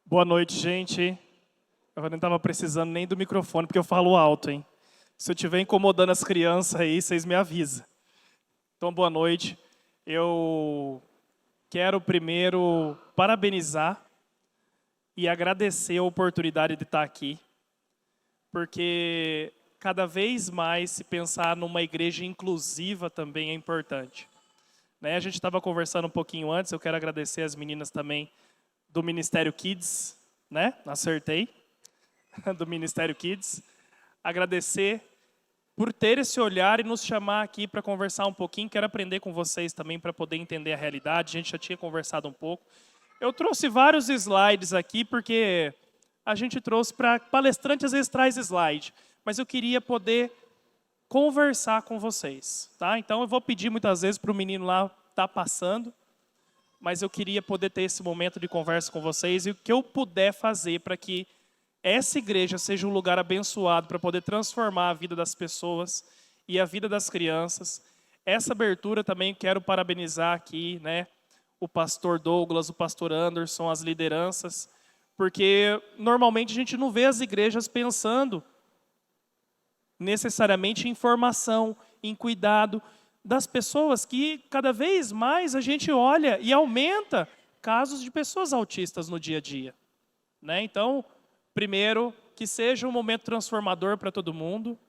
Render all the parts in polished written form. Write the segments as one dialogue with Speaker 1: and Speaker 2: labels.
Speaker 1: Boa noite, gente. Eu não estava precisando nem do microfone, porque eu falo alto, hein? Se eu estiver incomodando as crianças aí, vocês me avisam. Então, boa noite. Eu quero primeiro parabenizar e agradecer a oportunidade de estar aqui, porque cada vez mais se pensar numa igreja inclusiva também é importante. A gente estava conversando um pouquinho antes, eu quero agradecer as meninas também do Ministério Kids, Acertei, do Ministério Kids. Agradecer por ter esse olhar e nos chamar aqui para conversar um pouquinho. Quero aprender com vocês também para poder entender a realidade. A gente já tinha conversado um pouco. Eu trouxe vários slides aqui porque a gente trouxe para palestrante, às vezes traz slide, mas eu queria poder conversar com vocês, tá? Então eu vou pedir muitas vezes para o menino lá estar passando, mas eu queria poder ter esse momento de conversa com vocês e o que eu puder fazer para que essa igreja seja um lugar abençoado para poder transformar a vida das pessoas e a vida das crianças. Essa abertura também quero parabenizar aqui, o pastor Douglas, o pastor Anderson, as lideranças, porque normalmente a gente não vê as igrejas pensando necessariamente em formação, em cuidado das pessoas, que cada vez mais a gente olha e aumenta casos de pessoas autistas no dia a dia. Então, primeiro, que seja um momento transformador para todo mundo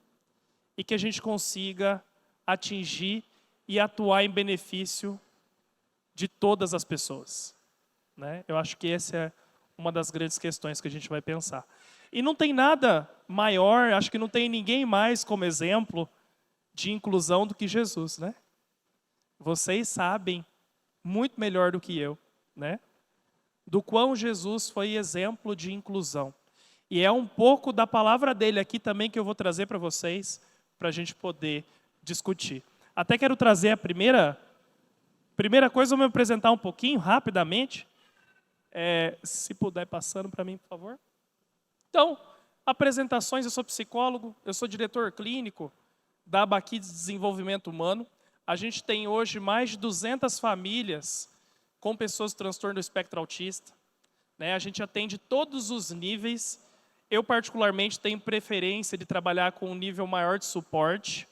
Speaker 1: e que a gente consiga atingir e atuar em benefício de todas as pessoas. Eu acho que essa é uma das grandes questões que a gente vai pensar. E não tem nada maior, acho que não tem ninguém mais como exemplo de inclusão do que Jesus, Vocês sabem muito melhor do que eu, do quão Jesus foi exemplo de inclusão. E é um pouco da palavra dele aqui também que eu vou trazer para vocês, para a gente poder discutir. Até quero trazer a primeira coisa, vou me apresentar um pouquinho, rapidamente. Se puder passando para mim, por favor. Então, apresentações, eu sou psicólogo, eu sou diretor clínico da Abaqui de Desenvolvimento Humano. A gente tem hoje mais de 200 famílias com pessoas com transtorno do espectro autista. A gente atende todos os níveis. Eu, particularmente, tenho preferência de trabalhar com um nível maior de suporte.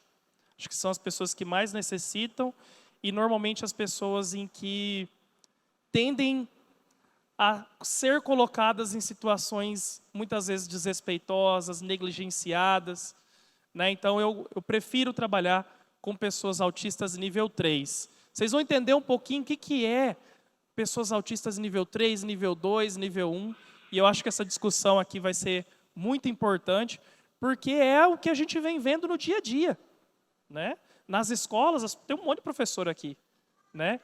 Speaker 1: Acho que são as pessoas que mais necessitam e, normalmente, as pessoas em que tendem a ser colocadas em situações, muitas vezes, desrespeitosas, negligenciadas. Então, eu prefiro trabalhar com pessoas autistas nível 3. Vocês vão entender um pouquinho o que é pessoas autistas nível 3, nível 2, nível 1. E eu acho que essa discussão aqui vai ser muito importante, porque é o que a gente vem vendo no dia a dia. Nas escolas, tem um monte de professor aqui.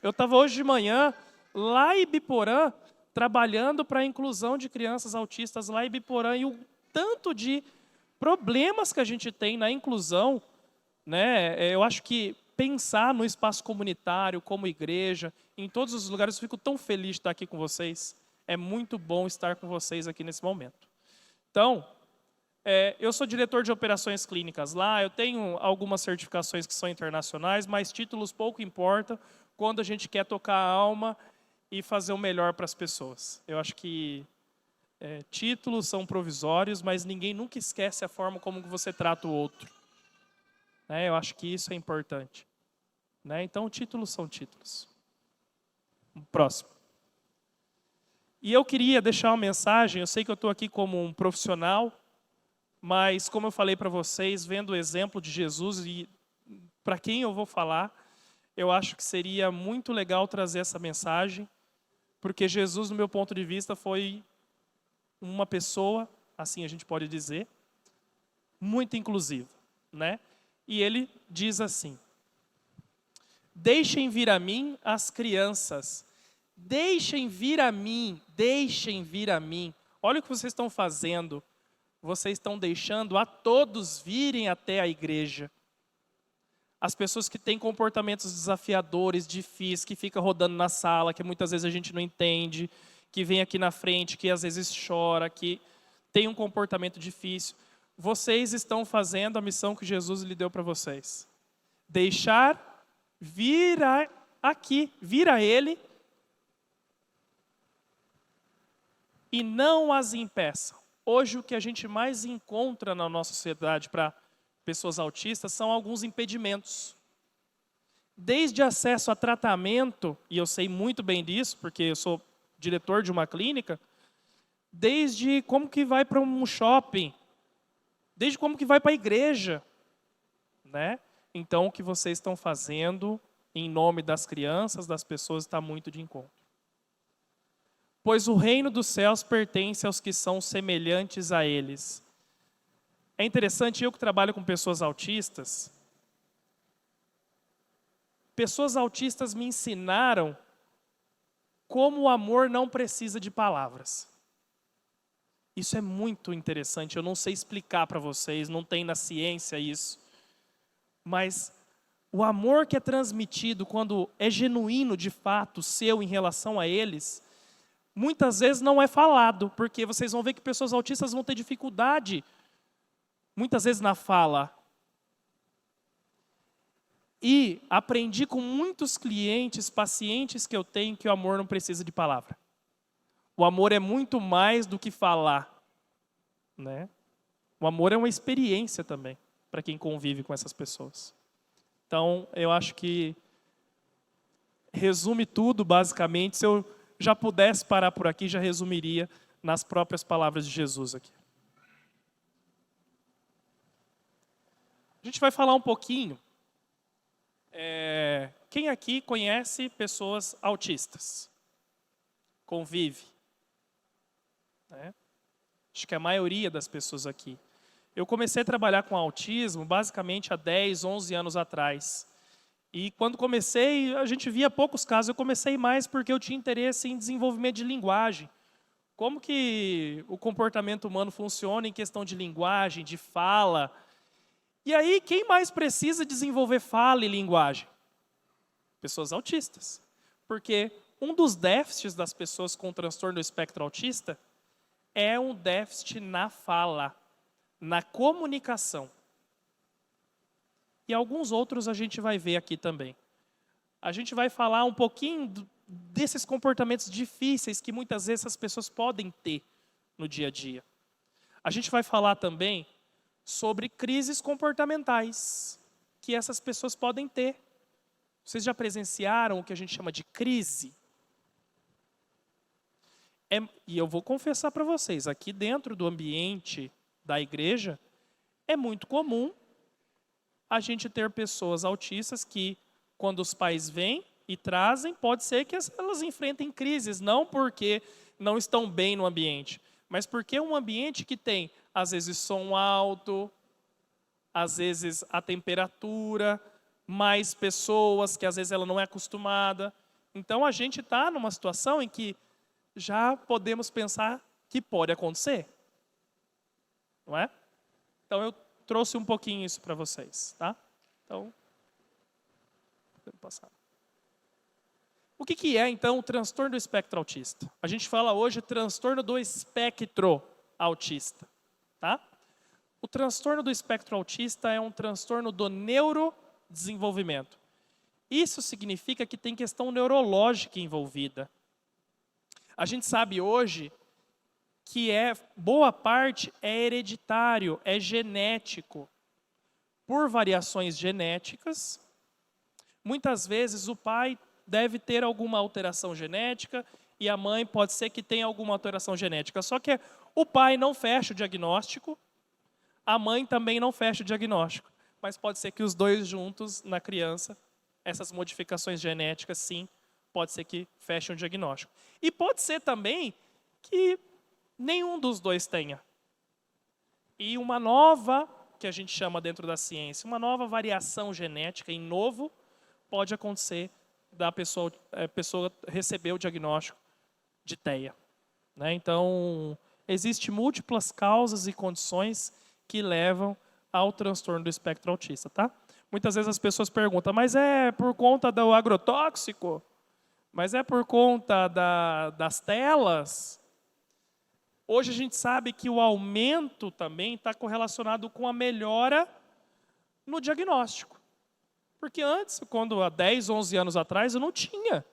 Speaker 1: Eu estava hoje de manhã, lá em Ibiporã, trabalhando para a inclusão de crianças autistas lá em Ibiporã. E o tanto de problemas que a gente tem na inclusão, eu acho que pensar no espaço comunitário, como igreja, em todos os lugares, eu fico tão feliz de estar aqui com vocês. É muito bom estar com vocês aqui nesse momento. Então, eu sou diretor de operações clínicas lá, eu tenho algumas certificações que são internacionais, mas títulos pouco importam quando a gente quer tocar a alma e fazer o melhor para as pessoas. Eu acho que títulos são provisórios, mas ninguém nunca esquece a forma como você trata o outro. Eu acho que isso é importante. Então, títulos são títulos. Próximo. E eu queria deixar uma mensagem, eu sei que eu estou aqui como um profissional, mas como eu falei para vocês, vendo o exemplo de Jesus e para quem eu vou falar, eu acho que seria muito legal trazer essa mensagem, porque Jesus, no meu ponto de vista, foi uma pessoa, assim a gente pode dizer, muito inclusiva. E ele diz assim: deixem vir a mim as crianças, deixem vir a mim, deixem vir a mim. Olha o que vocês estão fazendo, vocês estão deixando a todos virem até a igreja. As pessoas que têm comportamentos desafiadores, difíceis, que ficam rodando na sala, que muitas vezes a gente não entende, que vem aqui na frente, que às vezes chora, que tem um comportamento difícil. Vocês estão fazendo a missão que Jesus lhe deu para vocês. Deixar vir aqui, vir a Ele e não as impeçam. Hoje, o que a gente mais encontra na nossa sociedade para pessoas autistas são alguns impedimentos. Desde acesso a tratamento, e eu sei muito bem disso, porque eu sou diretor de uma clínica, desde como que vai para um shopping, desde como que vai para a igreja, né? Então, o que vocês estão fazendo em nome das crianças, das pessoas, está muito de encontro. Pois o reino dos céus pertence aos que são semelhantes a eles. É interessante, eu que trabalho com pessoas autistas me ensinaram como o amor não precisa de palavras. Isso é muito interessante, eu não sei explicar para vocês, não tem na ciência isso. Mas o amor que é transmitido quando é genuíno de fato, seu em relação a eles, muitas vezes não é falado, porque vocês vão ver que pessoas autistas vão ter dificuldade, muitas vezes na fala. E aprendi com muitos clientes, pacientes que eu tenho, que o amor não precisa de palavra. O amor é muito mais do que falar, né? O amor é uma experiência também, para quem convive com essas pessoas. Então, eu acho que resume tudo, basicamente. Se eu já pudesse parar por aqui, já resumiria nas próprias palavras de Jesus aqui. A gente vai falar um pouquinho. Quem aqui conhece pessoas autistas? Convive? Né? Acho que a maioria das pessoas aqui. Eu comecei a trabalhar com autismo basicamente há 10, 11 anos atrás. E quando comecei, a gente via poucos casos. Eu comecei mais porque eu tinha interesse em desenvolvimento de linguagem. Como que o comportamento humano funciona em questão de linguagem, de fala. E aí, quem mais precisa desenvolver fala e linguagem? Pessoas autistas. Porque um dos déficits das pessoas com transtorno do espectro autista é um déficit na fala, na comunicação. E alguns outros a gente vai ver aqui também. A gente vai falar um pouquinho desses comportamentos difíceis que muitas vezes as pessoas podem ter no dia a dia. A gente vai falar também sobre crises comportamentais que essas pessoas podem ter. Vocês já presenciaram o que a gente chama de crise? E eu vou confessar para vocês, aqui dentro do ambiente da igreja, é muito comum a gente ter pessoas autistas que, quando os pais vêm e trazem, pode ser que elas enfrentem crises, não porque não estão bem no ambiente, mas porque é um ambiente que tem, às vezes, som alto, às vezes a temperatura, mais pessoas que às vezes ela não é acostumada. Então a gente está numa situação em que já podemos pensar que pode acontecer. Não é? Então eu trouxe um pouquinho isso para vocês, tá? Então, podemos passar. O que é, então, o transtorno do espectro autista? A gente fala hoje transtorno do espectro autista, tá? O transtorno do espectro autista é um transtorno do neurodesenvolvimento. Isso significa que tem questão neurológica envolvida. A gente sabe hoje que boa parte é hereditário, é genético. Por variações genéticas, muitas vezes o pai deve ter alguma alteração genética e a mãe pode ser que tenha alguma alteração genética. Só que o pai não fecha o diagnóstico, a mãe também não fecha o diagnóstico. Mas pode ser que os dois juntos, na criança, essas modificações genéticas, sim, pode ser que fechem o diagnóstico. E pode ser também que nenhum dos dois tenha. E uma nova, que a gente chama dentro da ciência, uma nova variação genética em novo, pode acontecer da pessoa receber o diagnóstico de TEA. Né? Então, existem múltiplas causas e condições que levam ao transtorno do espectro autista. Tá? Muitas vezes as pessoas perguntam, mas é por conta do agrotóxico? Mas é por conta das telas? Hoje a gente sabe que o aumento também está correlacionado com a melhora no diagnóstico. Porque antes, quando há 10, 11 anos atrás, eu não tinha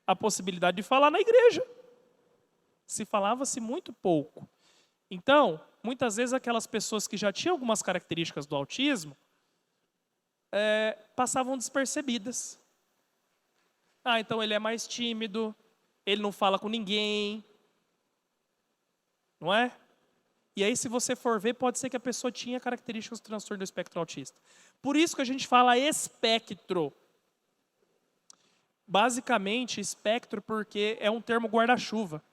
Speaker 1: a possibilidade de falar na igreja. Se falava-se muito pouco. Então, muitas vezes aquelas pessoas que já tinham algumas características do autismo passavam despercebidas. Ah, então ele é mais tímido, ele não fala com ninguém, não é? E aí, se você for ver, pode ser que a pessoa tinha características do transtorno do espectro autista. Por isso que a gente fala espectro. Basicamente, espectro porque é um termo guarda-chuva.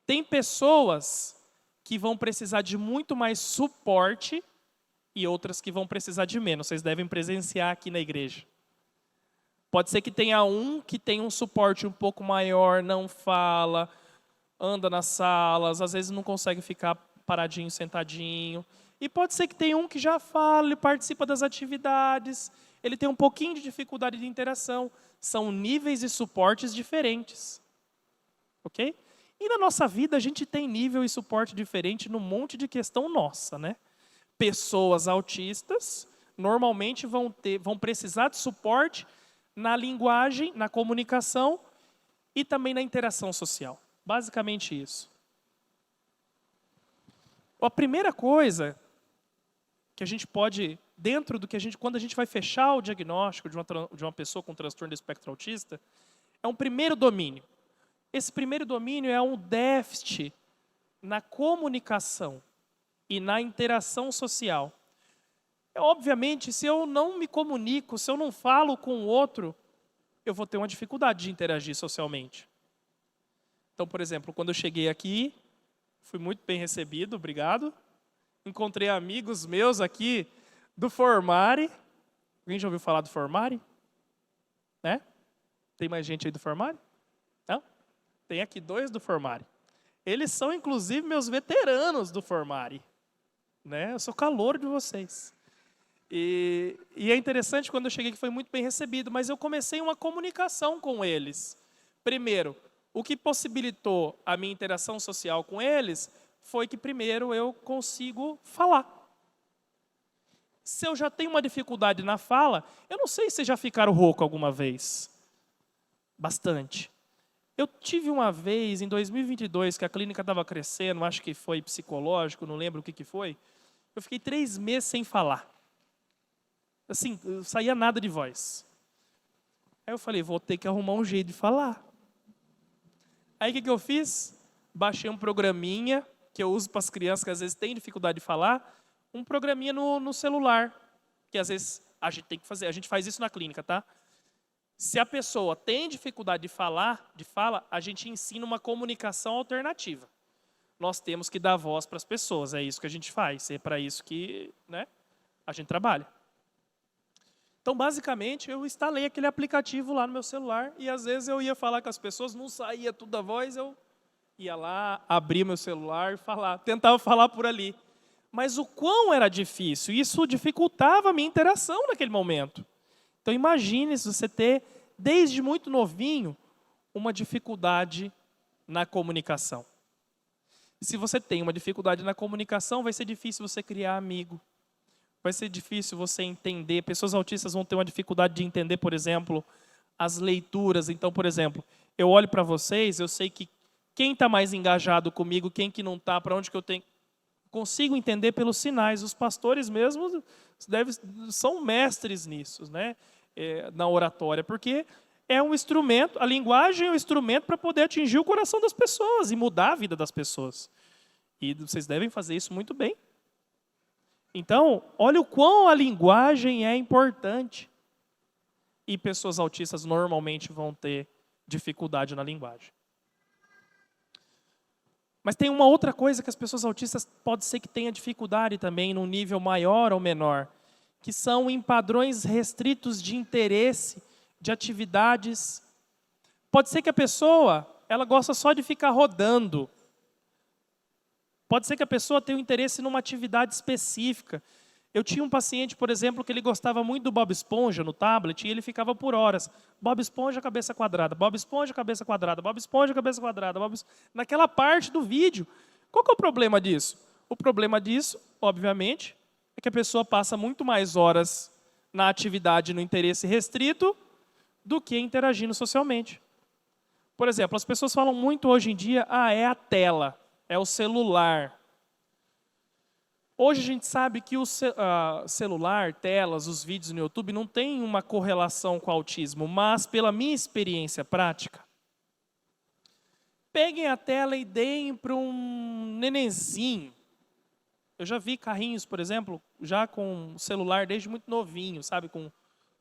Speaker 1: Tem pessoas que vão precisar de muito mais suporte e outras que vão precisar de menos. Vocês devem presenciar aqui na igreja. Pode ser que tenha um que tem um suporte um pouco maior, não fala, anda nas salas, às vezes não consegue ficar paradinho, sentadinho. E pode ser que tenha um que já fala, ele participa das atividades, ele tem um pouquinho de dificuldade de interação. São níveis e suportes diferentes. Ok? E na nossa vida a gente tem nível e suporte diferente num monte de questão nossa, né? Pessoas autistas normalmente vão precisar de suporte na linguagem, na comunicação e também na interação social. Basicamente isso. A primeira coisa que a gente pode, dentro do que quando a gente vai fechar o diagnóstico de uma pessoa com transtorno do espectro autista, é um primeiro domínio. Esse primeiro domínio é um déficit na comunicação e na interação social. Obviamente, se eu não me comunico, se eu não falo com o outro, eu vou ter uma dificuldade de interagir socialmente. Então, por exemplo, quando eu cheguei aqui, fui muito bem recebido, obrigado. Encontrei amigos meus aqui do Formare. Alguém já ouviu falar do Formare? Né? Tem mais gente aí do Formare? Não? Tem aqui 2 do Formare. Eles são, inclusive, meus veteranos do Formare. Né? Eu sou calouro de vocês. E é interessante, quando eu cheguei, que foi muito bem recebido, mas eu comecei uma comunicação com eles. Primeiro, o que possibilitou a minha interação social com eles foi que, primeiro, eu consigo falar. Se eu já tenho uma dificuldade na fala, eu não sei se já ficaram rouco alguma vez. Bastante. Eu tive uma vez, em 2022, que a clínica estava crescendo, acho que foi psicológico, não lembro o que foi, eu fiquei 3 meses sem falar. Assim, não saía nada de voz. Aí eu falei, vou ter que arrumar um jeito de falar. Aí o que eu fiz? Baixei um programinha, que eu uso para as crianças que às vezes têm dificuldade de falar, um programinha no celular, que às vezes a gente tem que fazer, a gente faz isso na clínica, tá? Se a pessoa tem dificuldade de fala, a gente ensina uma comunicação alternativa. Nós temos que dar voz para as pessoas, é isso que a gente faz, é para isso que, né, a gente trabalha. Então, basicamente, eu instalei aquele aplicativo lá no meu celular e, às vezes, eu ia falar com as pessoas, não saía tudo da voz, eu ia lá, abria meu celular e tentava falar por ali. Mas o quão era difícil, isso dificultava a minha interação naquele momento. Então, imagine se você ter, desde muito novinho, uma dificuldade na comunicação. Se você tem uma dificuldade na comunicação, vai ser difícil você criar amigo. Vai ser difícil você entender. Pessoas autistas vão ter uma dificuldade de entender, por exemplo, as leituras. Então, por exemplo, eu olho para vocês, eu sei que quem está mais engajado comigo, quem que não está, para onde que eu tenho... Consigo entender pelos sinais. Os pastores mesmo são mestres nisso, né? Na oratória, porque é um instrumento, a linguagem é um instrumento para poder atingir o coração das pessoas e mudar a vida das pessoas. E vocês devem fazer isso muito bem. Então, olha o quão a linguagem é importante. E pessoas autistas normalmente vão ter dificuldade na linguagem. Mas tem uma outra coisa que as pessoas autistas pode ser que tenha dificuldade também, num nível maior ou menor, que são em padrões restritos de interesse, de atividades. Pode ser que a pessoa, ela gosta só de ficar rodando. Pode ser que a pessoa tenha um interesse numa atividade específica. Eu tinha um paciente, por exemplo, que ele gostava muito do Bob Esponja no tablet e ele ficava por horas. Bob Esponja, cabeça quadrada. Bob Esponja, cabeça quadrada. Bob Esponja, cabeça quadrada. Naquela parte do vídeo. Qual que é o problema disso? O problema disso, obviamente, é que a pessoa passa muito mais horas na atividade no interesse restrito do que interagindo socialmente. Por exemplo, as pessoas falam muito hoje em dia, é a tela, é o celular. Hoje a gente sabe que o celular, telas, os vídeos no YouTube não tem uma correlação com o autismo, mas pela minha experiência prática, peguem a tela e deem para um nenenzinho. Eu já vi carrinhos, por exemplo, já com celular desde muito novinho, sabe, com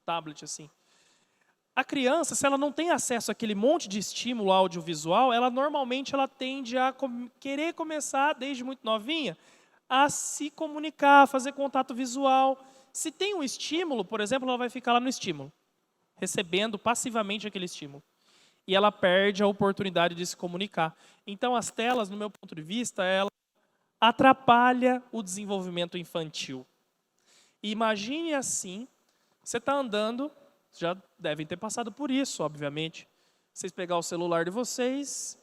Speaker 1: tablet assim. A criança, se ela não tem acesso àquele monte de estímulo audiovisual, ela normalmente tende a querer começar desde muito novinha a se comunicar, a fazer contato visual. Se tem um estímulo, por exemplo, ela vai ficar lá no estímulo, recebendo passivamente aquele estímulo. E ela perde a oportunidade de se comunicar. Então, as telas, no meu ponto de vista, ela atrapalha o desenvolvimento infantil. E imagine assim, você está andando, já devem ter passado por isso, obviamente. Vocês pegar o celular de vocês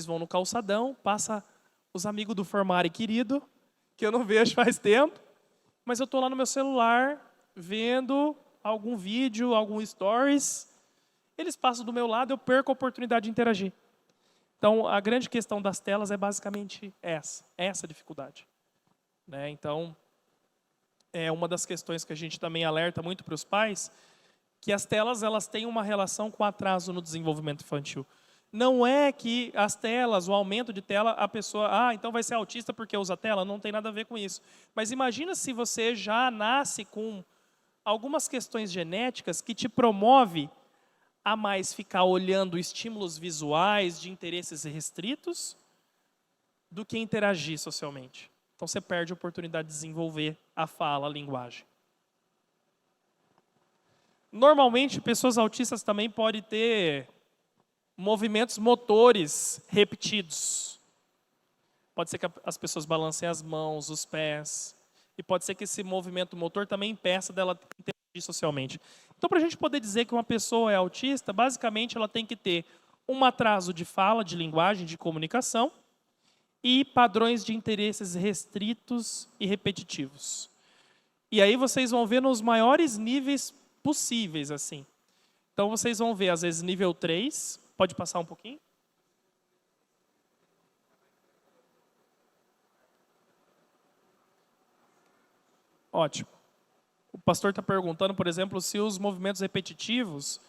Speaker 1: vão no calçadão, passa os amigos do Formare querido, que eu não vejo faz tempo, mas eu estou lá no meu celular, vendo algum vídeo, algum stories, eles passam do meu lado, eu perco a oportunidade de interagir. Então, a grande questão das telas é basicamente essa dificuldade. Né? Então, é uma das questões que a gente também alerta muito para os pais, que as telas elas têm uma relação com atraso no desenvolvimento infantil. Não é que as telas, o aumento de tela, a pessoa, então vai ser autista porque usa tela, não tem nada a ver com isso. Mas imagina se você já nasce com algumas questões genéticas que te promove a mais ficar olhando estímulos visuais de interesses restritos do que interagir socialmente. Então você perde a oportunidade de desenvolver a fala, a linguagem. Normalmente, pessoas autistas também podem ter movimentos motores repetidos. Pode ser que as pessoas balancem as mãos, os pés. E pode ser que esse movimento motor também impeça dela interagir socialmente. Então, para a gente poder dizer que uma pessoa é autista, basicamente ela tem que ter um atraso de fala, de linguagem, de comunicação e padrões de interesses restritos e repetitivos. E aí vocês vão ver nos maiores níveis possíveis, assim. Então, vocês vão ver, às vezes, nível 3. Pode passar um pouquinho? Ótimo. O pastor está perguntando, por exemplo, se os movimentos repetitivos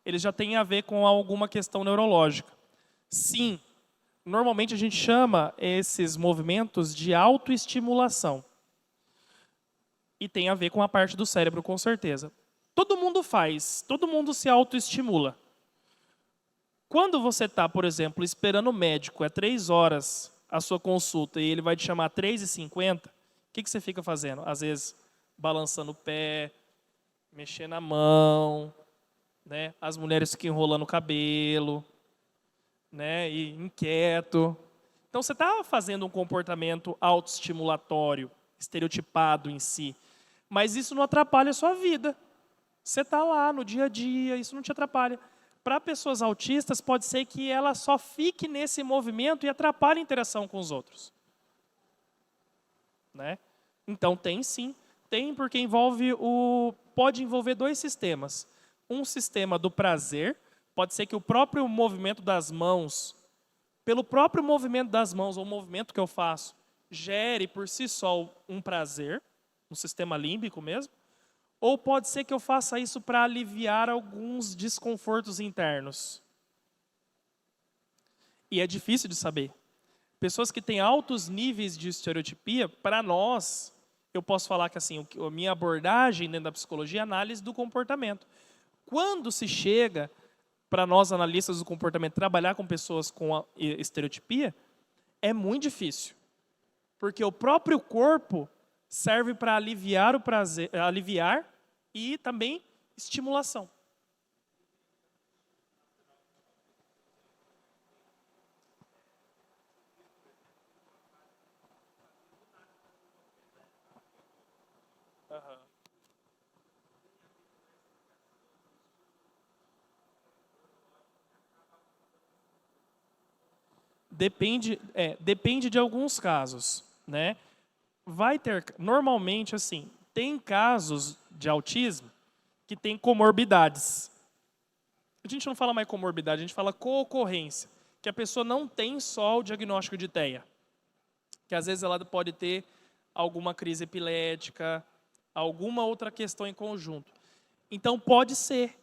Speaker 1: eles já têm a ver com alguma questão neurológica. Sim. Normalmente, a gente chama esses movimentos de autoestimulação. E tem a ver com a parte do cérebro, com certeza. Todo mundo faz, todo mundo se autoestimula. Quando você está, por exemplo, esperando o médico, é 3 horas a sua consulta e ele vai te chamar 3h50, o que você fica fazendo? Às vezes, balançando o pé, mexendo a mão, né? As mulheres ficam enrolando o cabelo, né? E inquieto. Então, você está fazendo um comportamento autoestimulatório, estereotipado em si, mas isso não atrapalha a sua vida. Você está lá no dia a dia, isso não te atrapalha. Para pessoas autistas, pode ser que ela só fique nesse movimento e atrapalhe a interação com os outros. Né? Então, tem sim. Tem porque pode envolver 2 sistemas. Um sistema do prazer, pode ser que o próprio movimento das mãos, pelo próprio movimento das mãos, ou o movimento que eu faço, gere por si só um prazer, no sistema límbico mesmo. Ou pode ser que eu faça isso para aliviar alguns desconfortos internos. E é difícil de saber. Pessoas que têm altos níveis de estereotipia, para nós, eu posso falar que assim, a minha abordagem dentro da psicologia é análise do comportamento. Quando se chega, para nós analistas do comportamento, trabalhar com pessoas com estereotipia, é muito difícil. Porque o próprio corpo serve para aliviar o prazer, aliviar e também estimulação. Uhum. Depende de alguns casos, né? Vai ter, normalmente, assim, tem casos de autismo que tem comorbidades. A gente não fala mais comorbidade, a gente fala co-ocorrência, que a pessoa não tem só o diagnóstico de TEA, que às vezes ela pode ter alguma crise epilética, alguma outra questão em conjunto. Então pode ser,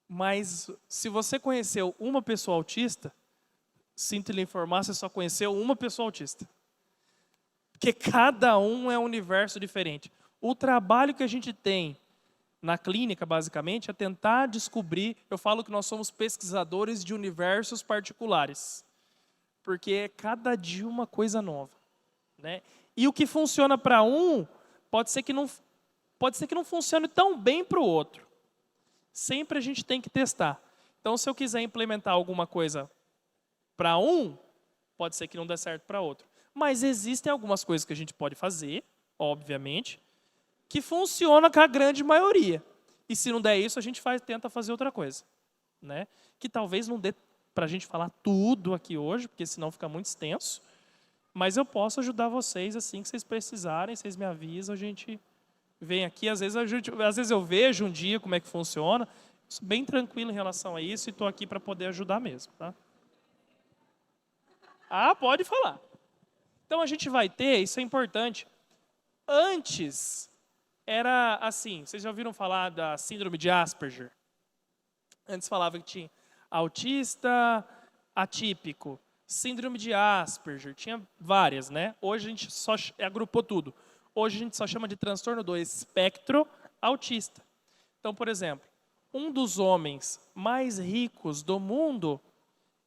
Speaker 1: mas se você conheceu uma pessoa autista, sinto lhe informar, você só conheceu uma pessoa autista. Porque cada um é um universo diferente. O trabalho que a gente tem na clínica, basicamente, é tentar descobrir. Eu falo que nós somos pesquisadores de universos particulares, porque é cada dia uma coisa nova, né? E o que funciona para um pode ser que não funcione tão bem para o outro. Sempre a gente tem que testar. Então, se eu quiser implementar alguma coisa para um, pode ser que não dê certo para outro. Mas existem algumas coisas que a gente pode fazer, obviamente, que funciona com a grande maioria. E se não der isso, a gente tenta fazer outra coisa, né? Que talvez não dê para a gente falar tudo aqui hoje, porque senão fica muito extenso. Mas eu posso ajudar vocês assim que vocês precisarem, vocês me avisam, a gente vem aqui. Às vezes eu vejo um dia como é que funciona. Sou bem tranquilo em relação a isso e estou aqui para poder ajudar mesmo, tá? Ah, pode falar. Então a gente vai ter, isso é importante. Antes era assim, vocês já ouviram falar da síndrome de Asperger? Antes falava que tinha autista atípico, síndrome de Asperger, tinha várias, né? Hoje a gente só agrupou tudo. Hoje a gente só chama de transtorno do espectro autista. Então, por exemplo, um dos homens mais ricos do mundo,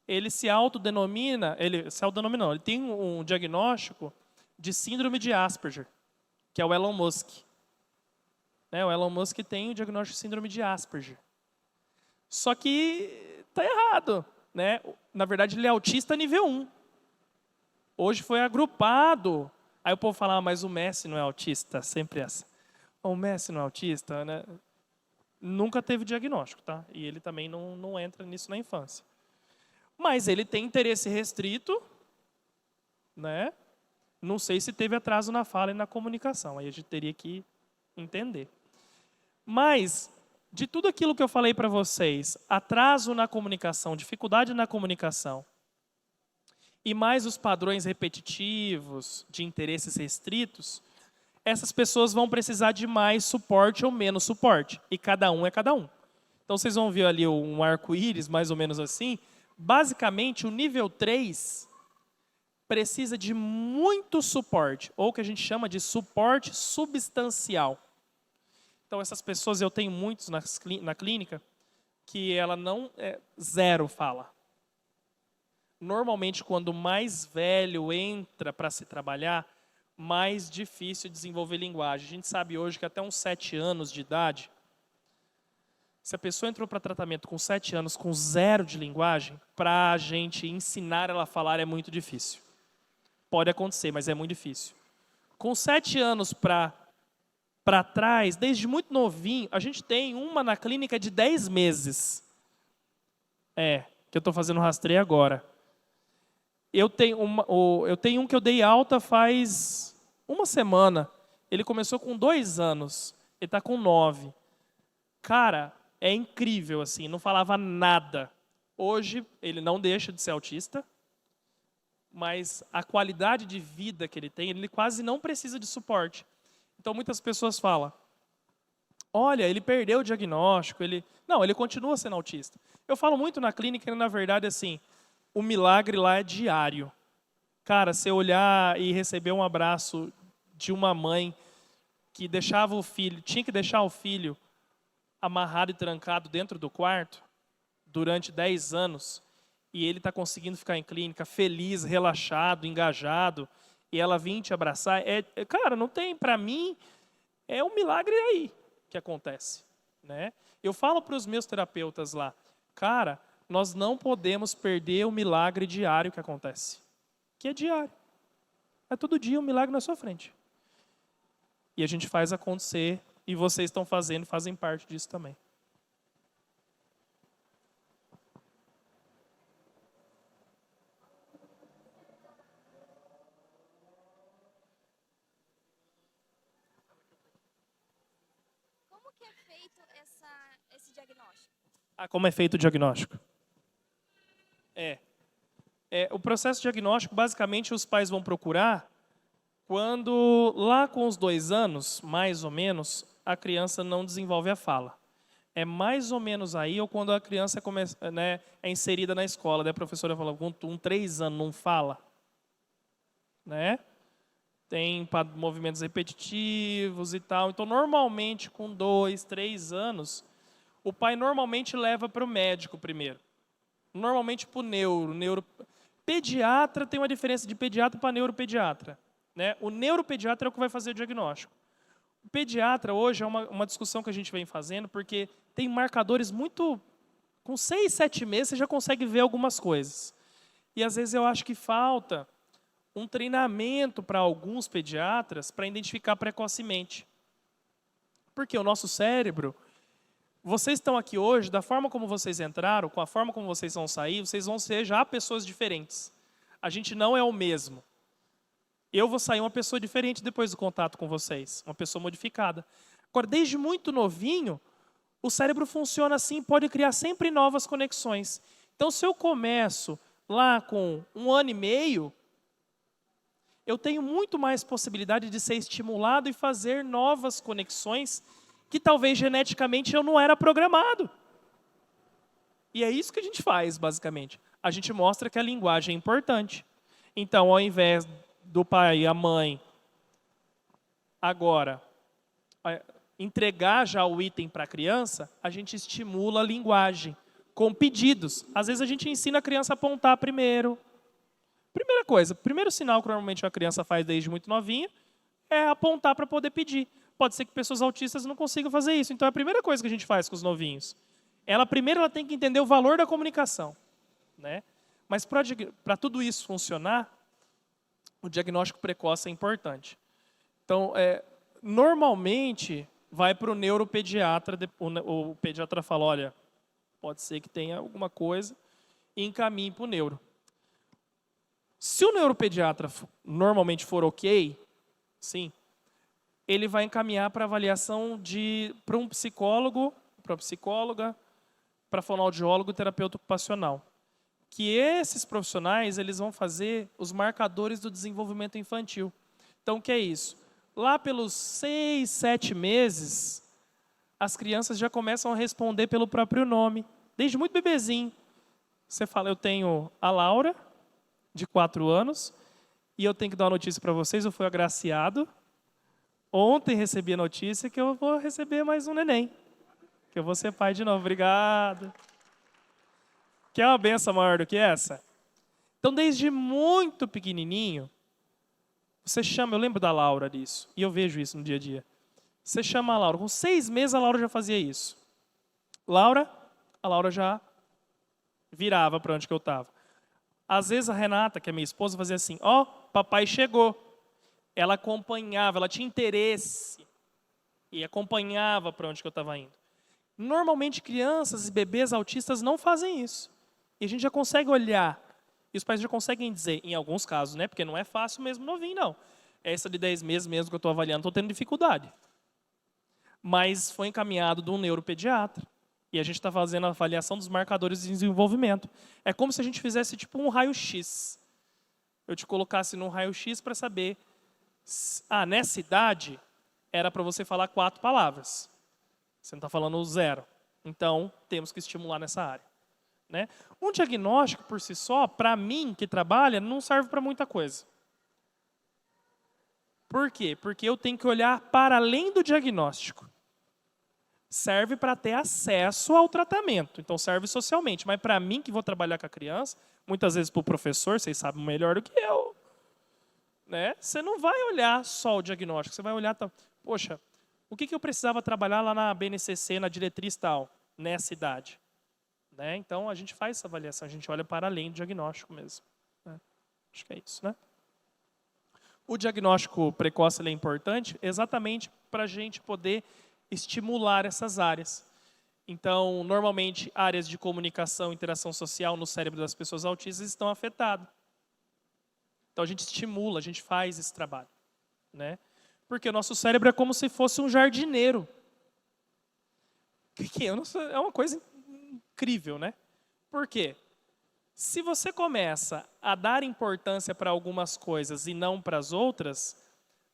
Speaker 1: ele se autodenomina, ele tem um diagnóstico de síndrome de Asperger, que é o Elon Musk. Né? O Elon Musk tem o diagnóstico de síndrome de Asperger. Só que está errado. Né? Na verdade, ele é autista nível 1. Hoje foi agrupado. Aí o povo fala, mas o Messi não é autista? Sempre essa. O Messi não é autista? Né? Nunca teve diagnóstico, tá? E ele também não entra nisso na infância. Mas ele tem interesse restrito, né? Não sei se teve atraso na fala e na comunicação. Aí a gente teria que entender. Mas, de tudo aquilo que eu falei para vocês, atraso na comunicação, dificuldade na comunicação, e mais os padrões repetitivos de interesses restritos, essas pessoas vão precisar de mais suporte ou menos suporte. E cada um é cada um. Então, vocês vão ver ali um arco-íris, mais ou menos assim. Basicamente, o nível 3 precisa de muito suporte, ou o que a gente chama de suporte substancial. Então, essas pessoas, eu tenho muitos na clínica, que ela não zero fala. Normalmente, quando o mais velho entra para se trabalhar, mais difícil desenvolver linguagem. A gente sabe hoje que até uns 7 anos de idade, se a pessoa entrou para tratamento com 7 anos com 0 de linguagem, para a gente ensinar ela a falar é muito difícil. Pode acontecer, mas é muito difícil. Com 7 anos para trás, desde muito novinho, a gente tem uma na clínica de 10 meses. Que eu estou fazendo rastreio agora. Eu tenho um que eu dei alta faz uma semana. Ele começou com 2 anos. Ele está com 9. Cara, é incrível, assim, não falava nada. Hoje, ele não deixa de ser autista, mas a qualidade de vida que ele tem, ele quase não precisa de suporte. Então, muitas pessoas falam, olha, ele perdeu o diagnóstico, Não, ele continua sendo autista. Eu falo muito na clínica, e na verdade, assim, o milagre lá é diário. Cara, você olhar e receber um abraço de uma mãe que deixava o filho, tinha que deixar o filho amarrado e trancado dentro do quarto durante 10 anos, e ele está conseguindo ficar em clínica feliz, relaxado, engajado, e ela vir te abraçar, cara, não tem, para mim, é um milagre aí que acontece. Né? Eu falo para os meus terapeutas lá, cara, nós não podemos perder o milagre diário que acontece. Que é diário. É todo dia um milagre na sua frente. E a gente faz acontecer, e vocês estão fazendo, fazem parte disso também.
Speaker 2: Como que é feito esse diagnóstico?
Speaker 1: Ah, como é feito o diagnóstico? O processo diagnóstico, basicamente, os pais vão procurar quando, lá com os 2 anos, mais ou menos, a criança não desenvolve a fala. É mais ou menos aí, ou quando a criança começa, né, é inserida na escola. Daí a professora fala, com 3 anos não fala. Né? Tem movimentos repetitivos e tal. Então, normalmente, com 2, 3 anos, o pai normalmente leva para o médico primeiro. Normalmente para o neuro. Pediatra tem uma diferença de pediatra para neuropediatra. Né? O neuropediatra é o que vai fazer o diagnóstico. O pediatra hoje é uma discussão que a gente vem fazendo, porque tem marcadores muito... Com 6, 7 meses você já consegue ver algumas coisas. E às vezes eu acho que falta um treinamento para alguns pediatras para identificar precocemente. Porque o nosso cérebro... Vocês estão aqui hoje, da forma como vocês entraram, com a forma como vocês vão sair, vocês vão ser já pessoas diferentes. A gente não é o mesmo. Eu vou sair uma pessoa diferente depois do contato com vocês, uma pessoa modificada. Agora, desde muito novinho, o cérebro funciona assim, pode criar sempre novas conexões. Então, se eu começo lá com 1 ano e meio, eu tenho muito mais possibilidade de ser estimulado e fazer novas conexões que talvez geneticamente eu não era programado. E é isso que a gente faz, basicamente. A gente mostra que a linguagem é importante. Então, ao invés do pai e a mãe agora entregar já o item para a criança, a gente estimula a linguagem com pedidos. Às vezes a gente ensina a criança a apontar primeiro. Primeira coisa, primeiro sinal que normalmente a criança faz desde muito novinha é apontar para poder pedir. Pode ser que pessoas autistas não consigam fazer isso. Então, é a primeira coisa que a gente faz com os novinhos. Primeiro ela tem que entender o valor da comunicação. Né? Mas para tudo isso funcionar, o diagnóstico precoce é importante. Então, normalmente, vai para o neuropediatra, o pediatra fala, olha, pode ser que tenha alguma coisa, e encaminhe para o neuro. Se o neuropediatra normalmente for ok, sim, ele vai encaminhar para avaliação para um psicólogo, para psicóloga, para fonoaudiólogo e terapeuta ocupacional. Que esses profissionais eles vão fazer os marcadores do desenvolvimento infantil. Então, o que é isso? Lá pelos 6, 7 meses, as crianças já começam a responder pelo próprio nome, desde muito bebezinho. Você fala, eu tenho a Laura, de 4 anos, e eu tenho que dar uma notícia para vocês, eu fui agraciado. Ontem recebi a notícia que eu vou receber mais um neném. Que eu vou ser pai de novo. Obrigado. Quer uma benção maior do que essa? Então, desde muito pequenininho, você chama... Eu lembro da Laura disso. E eu vejo isso no dia a dia. Você chama a Laura. Com 6 meses, a Laura já fazia isso. Laura, a Laura já virava para onde que eu estava. Às vezes, a Renata, que é minha esposa, fazia assim, ó, papai chegou. Ela acompanhava, ela tinha interesse e acompanhava para onde que eu estava indo. Normalmente, crianças e bebês autistas não fazem isso. E a gente já consegue olhar, e os pais já conseguem dizer, em alguns casos, né? Porque não é fácil mesmo novinho, não. Essa de 10 meses mesmo que eu estou avaliando, estou tendo dificuldade. Mas foi encaminhado de um neuropediatra. E a gente está fazendo a avaliação dos marcadores de desenvolvimento. É como se a gente fizesse tipo um raio-x. Eu te colocasse num raio-x para saber... nessa idade, era para você falar 4 palavras. Você não está falando 0. Então, temos que estimular nessa área. Né? Um diagnóstico, por si só, para mim, que trabalha, não serve para muita coisa. Por quê? Porque eu tenho que olhar para além do diagnóstico. Serve para ter acesso ao tratamento. Então, serve socialmente. Mas para mim, que vou trabalhar com a criança, muitas vezes para o professor, vocês sabem melhor do que eu, né? Você não vai olhar só o diagnóstico, você vai olhar, poxa, o que eu precisava trabalhar lá na BNCC, na diretriz tal, nessa idade? Né? Então, a gente faz essa avaliação, a gente olha para além do diagnóstico mesmo. Né? Acho que é isso, né? O diagnóstico precoce ele é importante exatamente para a gente poder estimular essas áreas. Então, normalmente, áreas de comunicação e interação social no cérebro das pessoas autistas estão afetadas. Então, a gente estimula, a gente faz esse trabalho. Né? Porque o nosso cérebro é como se fosse um jardineiro. Que é uma coisa crível, né? Por quê? Se você começa a dar importância para algumas coisas e não para as outras,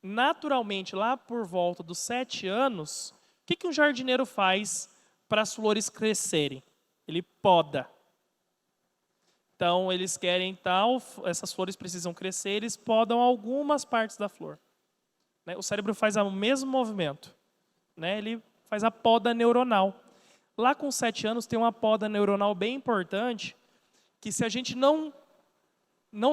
Speaker 1: naturalmente, lá por volta dos 7 anos, o que um jardineiro faz para as flores crescerem? Ele poda. Então, eles querem essas flores precisam crescer, eles podam algumas partes da flor. Né? O cérebro faz o mesmo movimento. Né? Ele faz a poda neuronal. Lá com 7 anos tem uma poda neuronal bem importante, que se a gente não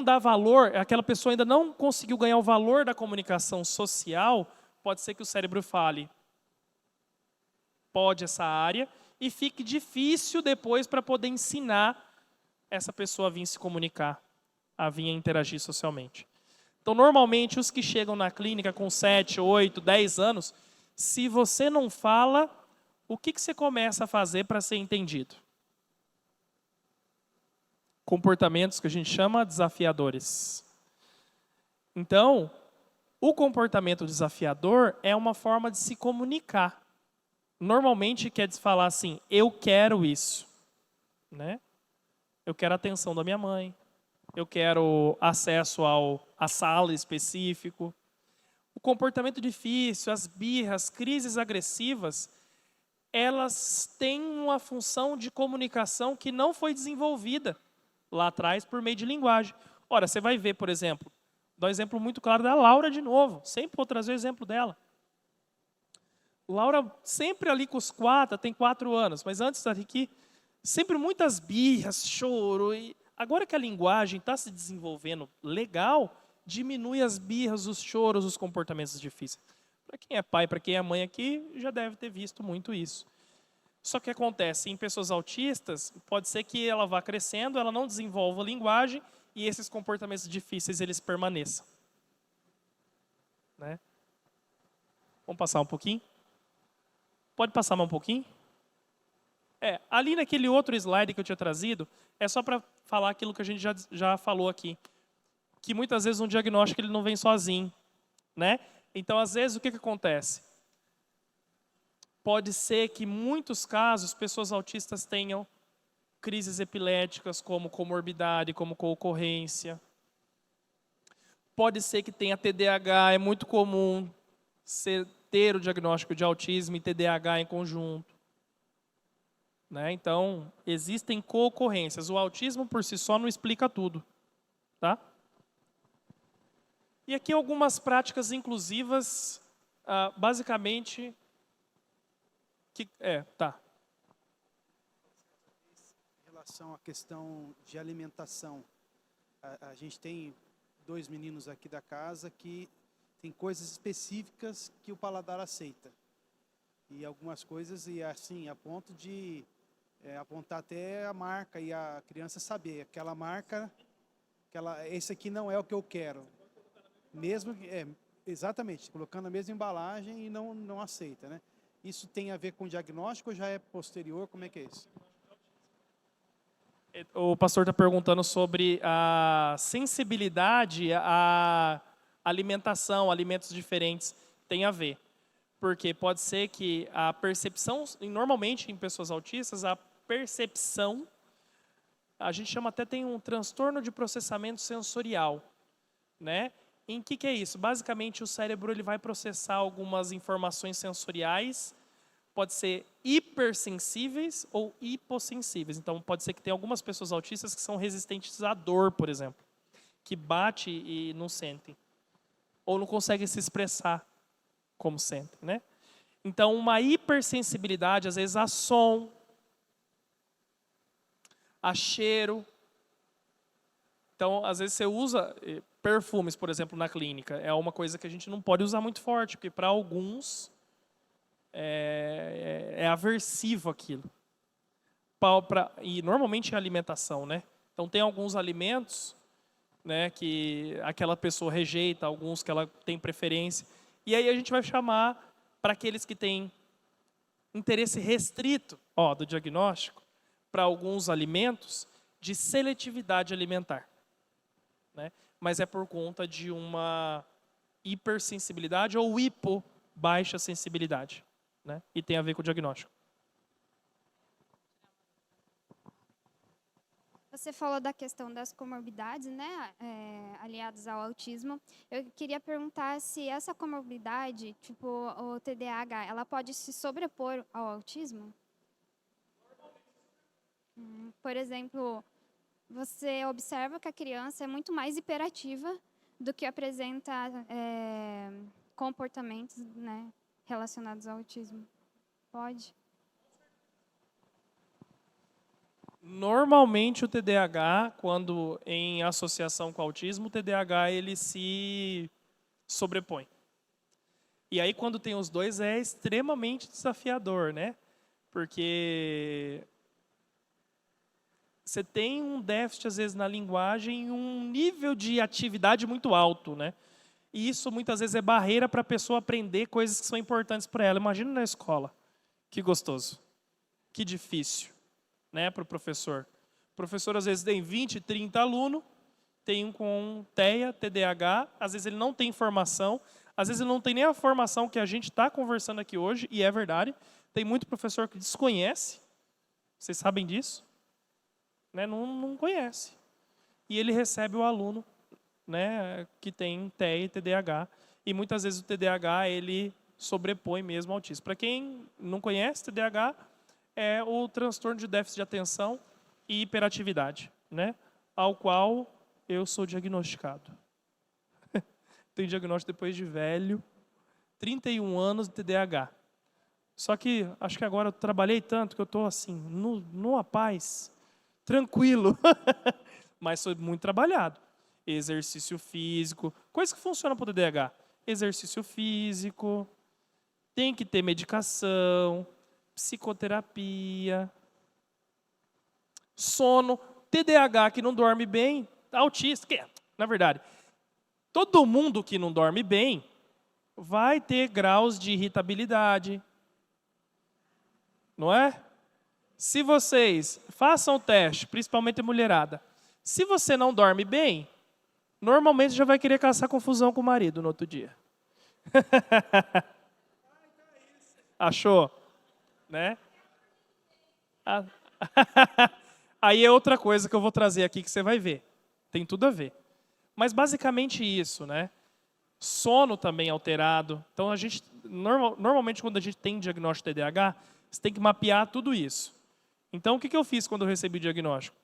Speaker 1: dá valor, aquela pessoa ainda não conseguiu ganhar o valor da comunicação social, pode ser que o cérebro fale, pode essa área, e fique difícil depois para poder ensinar essa pessoa a vir se comunicar, a vir interagir socialmente. Então, normalmente, os que chegam na clínica com 7, 8, 10 anos, se você não fala, o que você começa a fazer para ser entendido? Comportamentos que a gente chama desafiadores. Então, o comportamento desafiador é uma forma de se comunicar. Normalmente quer falar assim, eu quero isso. Né? Eu quero a atenção da minha mãe. Eu quero acesso à sala específico. O comportamento difícil, as birras, crises agressivas, elas têm uma função de comunicação que não foi desenvolvida lá atrás por meio de linguagem. Ora, você vai ver, por exemplo, dá um exemplo muito claro da Laura de novo. Sempre vou trazer o exemplo dela. Laura sempre ali com os 4, tem 4 anos, mas antes daqui, sempre muitas birras, choro. E agora que a linguagem está se desenvolvendo legal, diminui as birras, os choros, os comportamentos difíceis. Para quem é pai, para quem é mãe aqui, já deve ter visto muito isso. Só que acontece, em pessoas autistas, pode ser que ela vá crescendo, ela não desenvolva a linguagem e esses comportamentos difíceis eles permaneçam. Né? Vamos passar um pouquinho? Pode passar mais um pouquinho? Ali naquele outro slide que eu tinha trazido, é só para falar aquilo que a gente já falou aqui. Que muitas vezes um diagnóstico ele não vem sozinho. Né? Então, às vezes, o que acontece? Pode ser que, em muitos casos, pessoas autistas tenham crises epiléticas como comorbidade, como co-ocorrência. Pode ser que tenha TDAH, é muito comum ter o diagnóstico de autismo e TDAH em conjunto. Né? Então, existem co-ocorrências. O autismo, por si só, não explica tudo. Tá? E aqui algumas práticas inclusivas, basicamente...
Speaker 2: Em relação à questão de alimentação, a gente tem 2 meninos aqui da casa que tem coisas específicas que o paladar aceita. E algumas coisas, e assim, a ponto de apontar até a marca e a criança saber, aquela marca, esse aqui não é o que eu quero. Mesmo, exatamente, colocando a mesma embalagem e não aceita, né? Isso tem a ver com o diagnóstico ou já é posterior? Como é que é isso?
Speaker 1: O pastor está perguntando sobre a sensibilidade à alimentação, alimentos diferentes. Tem a ver. Porque pode ser que a percepção, normalmente em pessoas autistas, a percepção, a gente chama até, tem um transtorno de processamento sensorial. Né? Em que é isso? Basicamente, o cérebro ele vai processar algumas informações sensoriais, pode ser hipersensíveis ou hipossensíveis. Então, pode ser que tenha algumas pessoas autistas que são resistentes à dor, por exemplo, que bate e não sentem, ou não conseguem se expressar como sentem. Né? Então, uma hipersensibilidade, às vezes, a som, a cheiro. Então, às vezes, você usa... perfumes, por exemplo, na clínica, é uma coisa que a gente não pode usar muito forte, porque para alguns é aversivo aquilo. E normalmente é alimentação, né? Então tem alguns alimentos, né, que aquela pessoa rejeita, alguns que ela tem preferência. E aí a gente vai chamar para aqueles que têm interesse restrito, do diagnóstico, para alguns alimentos, de seletividade alimentar. Né? Mas é por conta de uma hipersensibilidade ou baixa sensibilidade. Né? E tem a ver com o diagnóstico.
Speaker 3: Você falou da questão das comorbidades, né, aliadas ao autismo. Eu queria perguntar se essa comorbidade, tipo o TDAH, ela pode se sobrepor ao autismo? Por exemplo, você observa que a criança é muito mais hiperativa do que apresenta comportamentos, né, relacionados ao autismo. Pode?
Speaker 1: Normalmente o TDAH, quando em associação com o autismo, o TDAH ele se sobrepõe. E aí quando tem os dois é extremamente desafiador, né? Porque você tem um déficit às vezes na linguagem e um nível de atividade muito alto, né? E isso muitas vezes é barreira para a pessoa aprender coisas que são importantes para ela. Imagina na escola. Que gostoso. Que difícil, né, para o professor. O professor às vezes tem 20, 30 alunos, tem um com TEA, TDAH, às vezes ele não tem formação, às vezes ele não tem nem a formação que a gente está conversando aqui hoje, e é verdade. Tem muito professor que desconhece, vocês sabem disso, né, não conhece. E ele recebe o aluno, né, que tem TEA e TDAH, e muitas vezes o TDAH ele sobrepõe mesmo ao autismo. Para quem não conhece, TDAH é o transtorno de déficit de atenção e hiperatividade, né, ao qual eu sou diagnosticado. Tenho diagnóstico depois de velho, 31 anos de TDAH. Só que acho que agora eu trabalhei tanto que eu estou assim, numa paz, tranquilo, mas sou muito trabalhado. Exercício físico, coisa que funciona para o TDAH. Exercício físico, tem que ter medicação, psicoterapia, sono, TDAH que não dorme bem, autista, que na verdade, todo mundo que não dorme bem vai ter graus de irritabilidade, não é? Se vocês façam o teste, principalmente a mulherada, se você não dorme bem, normalmente já vai querer caçar confusão com o marido no outro dia. Achou? Né? Aí é outra coisa que eu vou trazer aqui que você vai ver. Tem tudo a ver. Mas basicamente isso, né? Sono também alterado. Então a gente normalmente quando a gente tem diagnóstico de TDAH, você tem que mapear tudo isso. Então o que eu fiz quando eu recebi o diagnóstico?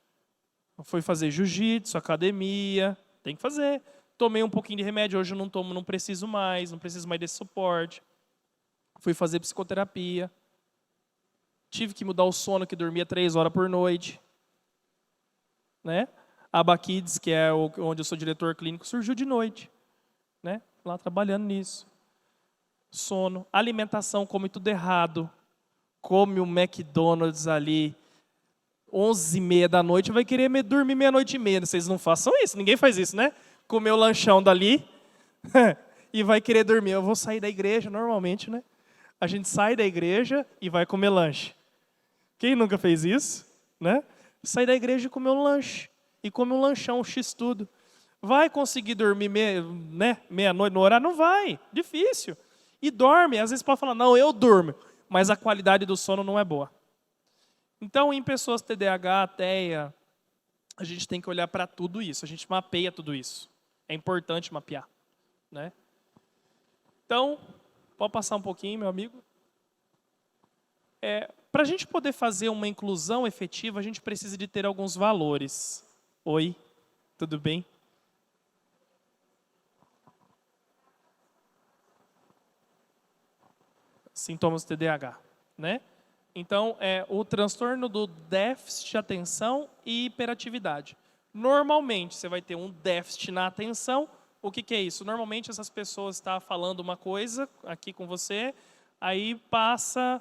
Speaker 1: Eu fui fazer jiu-jitsu, academia, tem que fazer. Tomei um pouquinho de remédio, hoje eu não tomo, não preciso mais desse suporte. Fui fazer psicoterapia. Tive que mudar o sono, que dormia 3 horas por noite. Né? A Aba Kids, que é onde eu sou diretor clínico, surgiu de noite. Né? Lá trabalhando nisso. Sono, alimentação, come tudo errado. Come o McDonald's ali, 11h30 da noite, vai querer dormir 00:30. Vocês não façam isso, ninguém faz isso, né? Comer o lanchão dali e vai querer dormir. Eu vou sair da igreja, normalmente, né? A gente sai da igreja e vai comer lanche. Quem nunca fez isso? Né? Sai da igreja e comer um lanche. E come um lanchão, um x-tudo. Vai conseguir dormir meia-noite no horário? Não vai, difícil. E dorme, às vezes pode falar, não, eu durmo. Mas a qualidade do sono não é boa. Então, em pessoas TDAH, TEA, a gente tem que olhar para tudo isso. A gente mapeia tudo isso. É importante mapear. Né? Então, pode passar um pouquinho, meu amigo? Para a gente poder fazer uma inclusão efetiva, a gente precisa de ter alguns valores. Oi, tudo bem? Sintomas do TDAH, né? Então, é o transtorno do déficit de atenção e hiperatividade. Normalmente, você vai ter um déficit na atenção. O que é isso? Normalmente, essas pessoas estão falando uma coisa aqui com você, aí passa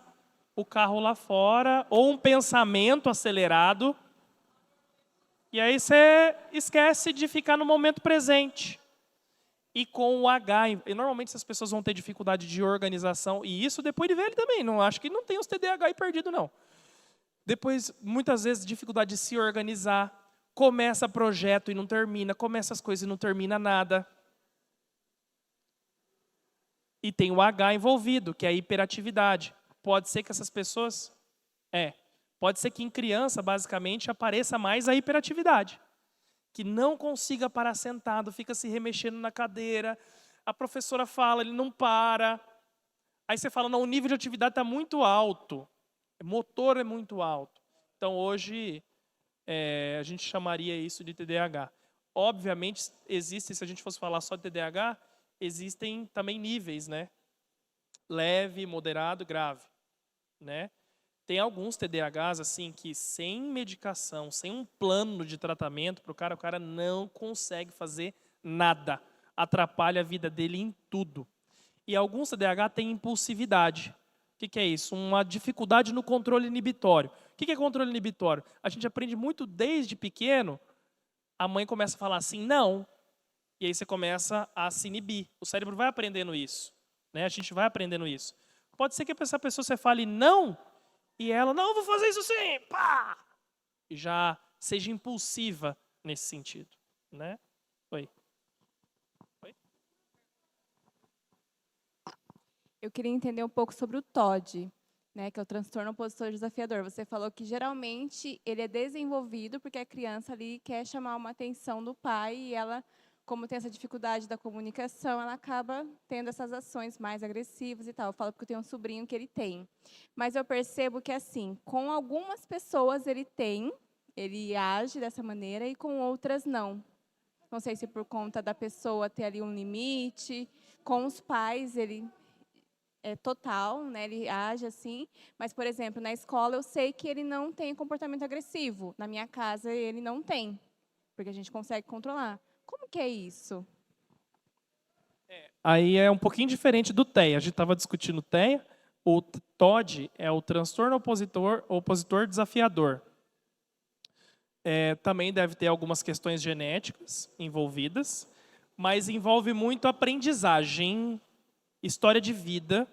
Speaker 1: o carro lá fora, ou um pensamento acelerado, e aí você esquece de ficar no momento presente. E com o H, e normalmente essas pessoas vão ter dificuldade de organização, e isso depois de velho também, não acho que não tem os TDAH aí perdido, não. Depois, muitas vezes, dificuldade de se organizar, começa projeto e não termina, começa as coisas e não termina nada. E tem o H envolvido, que é a hiperatividade. Pode ser que essas pessoas... Pode ser que em criança, basicamente, apareça mais a hiperatividade, que não consiga parar sentado, fica se remexendo na cadeira, a professora fala, ele não para. Aí você fala, não, o nível de atividade está muito alto, o motor é muito alto. Então, hoje, a gente chamaria isso de TDAH. Obviamente, existe, se a gente fosse falar só de TDAH, existem também níveis, né? Leve, moderado, grave, né? Tem alguns TDAHs, assim, que sem medicação, sem um plano de tratamento para o cara não consegue fazer nada. Atrapalha a vida dele em tudo. E alguns TDAH têm impulsividade. O que é isso? Uma dificuldade no controle inibitório. O que é controle inibitório? A gente aprende muito desde pequeno, a mãe começa a falar assim, não. E aí você começa a se inibir. O cérebro vai aprendendo isso, né? A gente vai aprendendo isso. Pode ser que essa pessoa você fale não, e ela, não, eu vou fazer isso sim, pá! E já seja impulsiva nesse sentido, né? Oi.
Speaker 4: Eu queria entender um pouco sobre o TOD, né, que é o transtorno opositor desafiador. Você falou que geralmente ele é desenvolvido porque a criança ali quer chamar uma atenção do pai e ela, como tem essa dificuldade da comunicação, ela acaba tendo essas ações mais agressivas e tal. Eu falo porque eu tenho um sobrinho que ele tem. Mas eu percebo que, assim, com algumas pessoas ele age dessa maneira e com outras não. Não sei se por conta da pessoa ter ali um limite, com os pais ele é total, né? Ele age assim, mas, por exemplo, na escola eu sei que ele não tem comportamento agressivo. Na minha casa ele não tem, porque a gente consegue controlar. Como que é isso?
Speaker 1: Aí é um pouquinho diferente do TEA. A gente estava discutindo o TEA. O TOD é o transtorno opositor desafiador. Também deve ter algumas questões genéticas envolvidas, mas envolve muito aprendizagem, história de vida,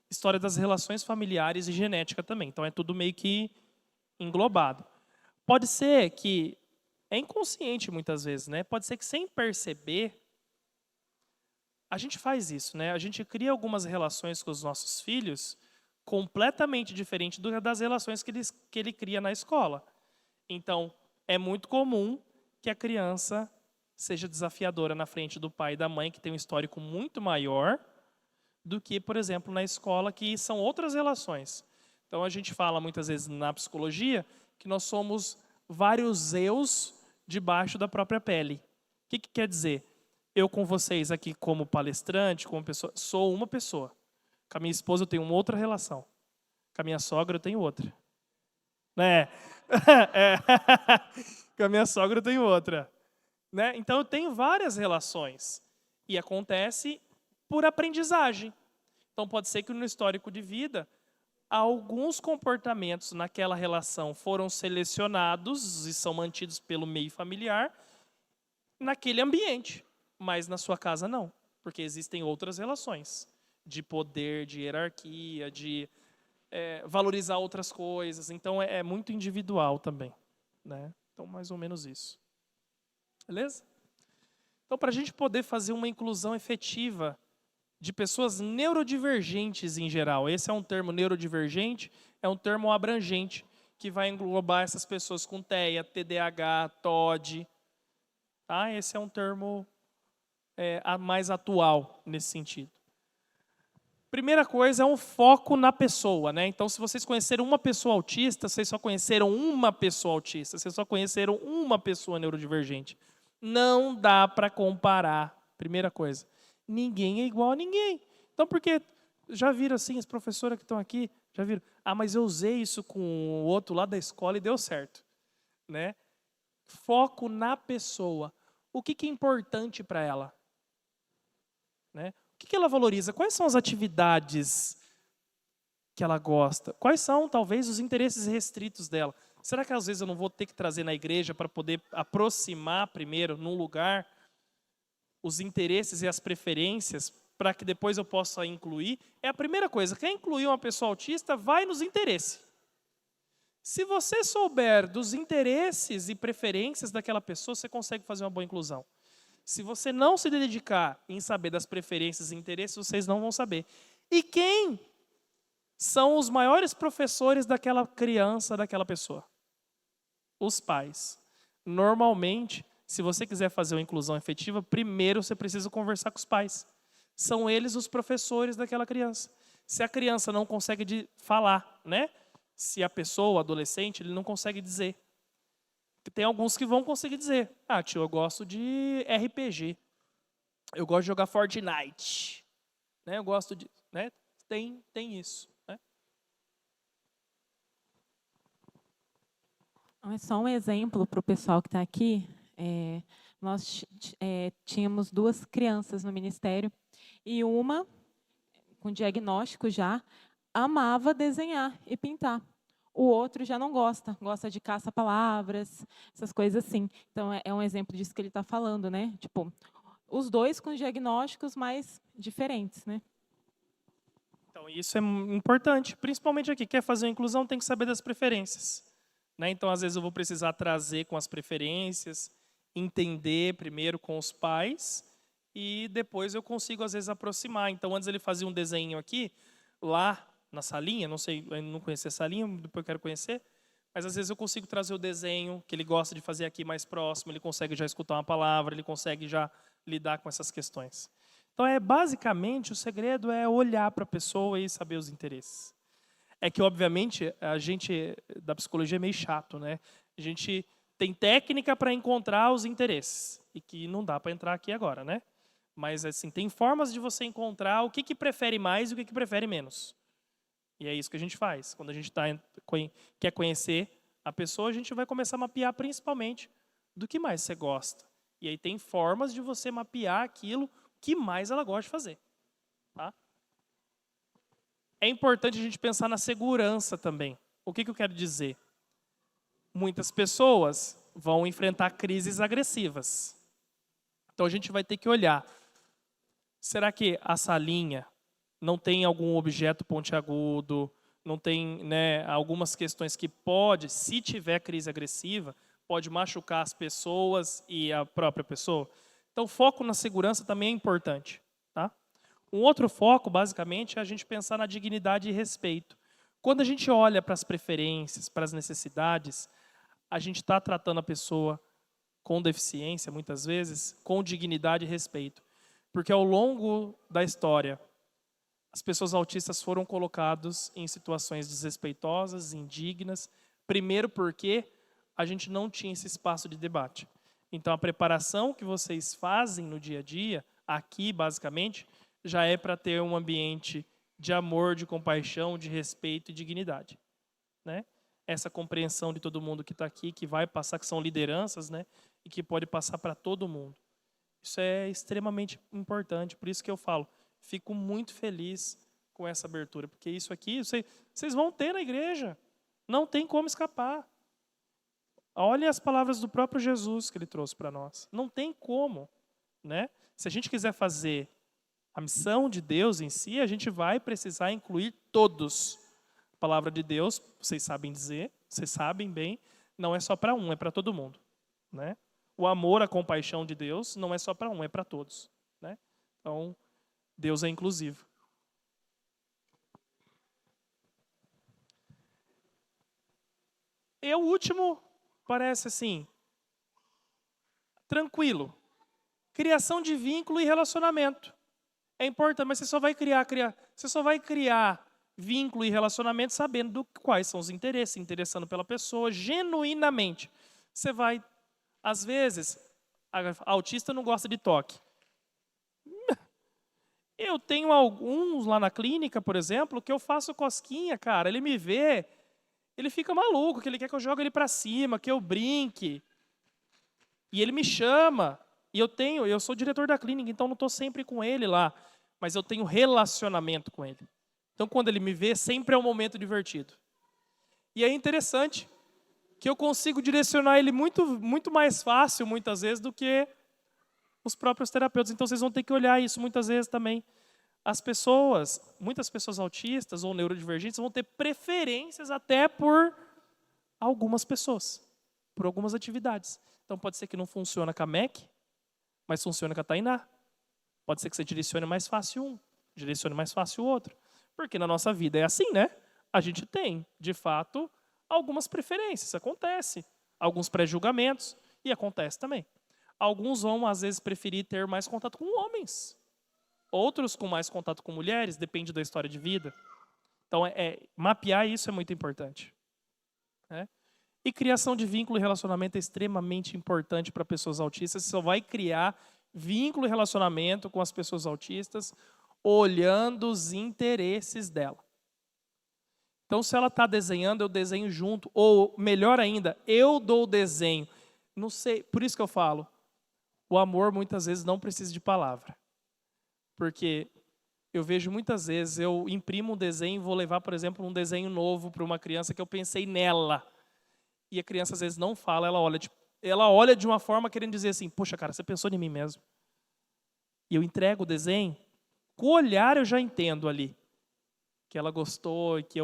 Speaker 1: história das relações familiares e genética também. Então, é tudo meio que englobado. Pode ser que, é inconsciente muitas vezes, né? Pode ser que sem perceber, a gente faz isso, né? A gente cria algumas relações com os nossos filhos completamente diferente das relações que ele cria na escola. Então, é muito comum que a criança seja desafiadora na frente do pai e da mãe, que tem um histórico muito maior do que, por exemplo, na escola, que são outras relações. Então, a gente fala muitas vezes na psicologia que nós somos vários eus debaixo da própria pele. O que quer dizer? Eu com vocês aqui como palestrante, como pessoa, sou uma pessoa. Com a minha esposa eu tenho uma outra relação. Com a minha sogra eu tenho outra. Né? Com a minha sogra eu tenho outra. Né? Então, eu tenho várias relações. E acontece por aprendizagem. Então, pode ser que no histórico de vida, alguns comportamentos naquela relação foram selecionados e são mantidos pelo meio familiar naquele ambiente, mas na sua casa não, porque existem outras relações de poder, de hierarquia, de valorizar outras coisas. Então, é muito individual também, né? Então, mais ou menos isso. Beleza? Então, para a gente poder fazer uma inclusão efetiva de pessoas neurodivergentes em geral. Esse é um termo neurodivergente, é um termo abrangente, que vai englobar essas pessoas com TEA, TDAH, TOD. Tá? Esse é um termo mais atual nesse sentido. Primeira coisa é um foco na pessoa, né? Então, se vocês conheceram uma pessoa autista, vocês só conheceram uma pessoa autista, vocês só conheceram uma pessoa neurodivergente. Não dá para comparar. Primeira coisa. Ninguém é igual a ninguém. Então, porque já viram assim, as professoras que estão aqui, já viram? Ah, mas eu usei isso com o outro lá da escola e deu certo. Né? Foco na pessoa. O que é importante para ela? Né? O que ela valoriza? Quais são as atividades que ela gosta? Quais são, talvez, os interesses restritos dela? Será que às vezes eu não vou ter que trazer na igreja para poder aproximar primeiro, num lugar, os interesses e as preferências, para que depois eu possa incluir? É a primeira coisa. Quer incluir uma pessoa autista, vai nos interesses. Se você souber dos interesses e preferências daquela pessoa, você consegue fazer uma boa inclusão. Se você não se dedicar em saber das preferências e interesses, vocês não vão saber. E quem são os maiores professores daquela criança, daquela pessoa? Os pais. Normalmente, se você quiser fazer uma inclusão efetiva, primeiro você precisa conversar com os pais. São eles os professores daquela criança. Se a criança não consegue falar, né? Se a pessoa, o adolescente, ele não consegue dizer. Tem alguns que vão conseguir dizer. Ah, tio, eu gosto de RPG. Eu gosto de jogar Fortnite. Né? Eu gosto de... Né? Tem isso. Né?
Speaker 5: É só um exemplo para o pessoal que está aqui. Nós tínhamos 2 crianças no ministério e uma, com diagnóstico já, amava desenhar e pintar. O outro já não gosta de caça-palavras, essas coisas assim. Então, é um exemplo disso que ele está falando, né? Tipo, os 2 com diagnósticos mais diferentes, né?
Speaker 1: Então, isso é importante. Principalmente aqui, quer fazer a inclusão, tem que saber das preferências. Né? Então, às vezes, eu vou precisar trazer com as preferências, entender primeiro com os pais, e depois eu consigo, às vezes, aproximar. Então, antes ele fazia um desenho aqui, lá na salinha, não sei, eu não conhecia a salinha, depois eu quero conhecer, mas às vezes eu consigo trazer o desenho que ele gosta de fazer aqui mais próximo, ele consegue já escutar uma palavra, ele consegue já lidar com essas questões. Então, basicamente, o segredo é olhar para a pessoa e saber os interesses. É que, obviamente, a gente da psicologia é meio chato, né? A gente tem técnica para encontrar os interesses, e que não dá para entrar aqui agora, né? Mas, assim, tem formas de você encontrar o que prefere mais e o que prefere menos. E é isso que a gente faz. Quando a gente quer conhecer a pessoa, a gente vai começar a mapear principalmente do que mais você gosta. E aí tem formas de você mapear aquilo que mais ela gosta de fazer. Tá? É importante a gente pensar na segurança também. O que eu quero dizer? Muitas pessoas vão enfrentar crises agressivas. Então a gente vai ter que olhar. Será que a salinha não tem algum objeto pontiagudo, não tem, né, algumas questões que pode, se tiver crise agressiva, pode machucar as pessoas e a própria pessoa? Então, foco na segurança também é importante. Tá? Um outro foco, basicamente, é a gente pensar na dignidade e respeito. Quando a gente olha para as preferências, para as necessidades, a gente está tratando a pessoa com deficiência, muitas vezes, com dignidade e respeito. Porque ao longo da história, as pessoas autistas foram colocadas em situações desrespeitosas, indignas, primeiro porque a gente não tinha esse espaço de debate. Então, a preparação que vocês fazem no dia a dia, aqui, basicamente, já é para ter um ambiente de amor, de compaixão, de respeito e dignidade. Né? Essa compreensão de todo mundo que está aqui, que vai passar, que são lideranças, né? E que pode passar para todo mundo. Isso é extremamente importante, por isso que eu falo, fico muito feliz com essa abertura, porque isso aqui vocês vão ter na igreja, não tem como escapar. Olha as palavras do próprio Jesus que ele trouxe para nós, não tem como. Né? Se a gente quiser fazer a missão de Deus em si, a gente vai precisar incluir todos. A palavra de Deus, vocês sabem dizer, vocês sabem bem, não é só para um, é para todo mundo. Né? O amor, a compaixão de Deus não é só para um, é para todos. Né? Então, Deus é inclusivo. E o último parece assim, tranquilo. Criação de vínculo e relacionamento. É importante, mas você só vai criar vínculo e relacionamento sabendo quais são os interesses, se interessando pela pessoa genuinamente. Você vai, às vezes, a autista não gosta de toque. Eu tenho alguns lá na clínica, por exemplo, que eu faço cosquinha, cara. Ele me vê, ele fica maluco, que ele quer que eu jogue ele para cima, que eu brinque. E ele me chama. E eu sou diretor da clínica, então não estou sempre com ele lá. Mas eu tenho relacionamento com ele. Então, quando ele me vê, sempre é um momento divertido. E é interessante que eu consigo direcionar ele muito, muito mais fácil, muitas vezes, do que os próprios terapeutas. Então, vocês vão ter que olhar isso muitas vezes também. Muitas pessoas autistas ou neurodivergentes vão ter preferências até por algumas pessoas, por algumas atividades. Então, pode ser que não funcione com a MEC, mas funciona com a Tainá. Pode ser que você direcione mais fácil um, direcione mais fácil o outro. Porque na nossa vida é assim, né? A gente tem, de fato, algumas preferências, acontece. Alguns pré-julgamentos, e acontece também. Alguns vão, às vezes, preferir ter mais contato com homens. Outros com mais contato com mulheres, depende da história de vida. Então, mapear isso é muito importante. Né? E criação de vínculo e relacionamento é extremamente importante para pessoas autistas. Você só vai criar vínculo e relacionamento com as pessoas autistas olhando os interesses dela. Então, se ela está desenhando, eu desenho junto. Ou, melhor ainda, eu dou o desenho. Não sei, por isso que eu falo, o amor muitas vezes não precisa de palavra. Porque eu vejo muitas vezes, eu imprimo um desenho, vou levar, por exemplo, um desenho novo para uma criança que eu pensei nela. E a criança às vezes não fala, ela olha de uma forma querendo dizer assim, poxa, cara, você pensou em mim mesmo. E eu entrego o desenho, com o olhar eu já entendo ali que ela gostou e que,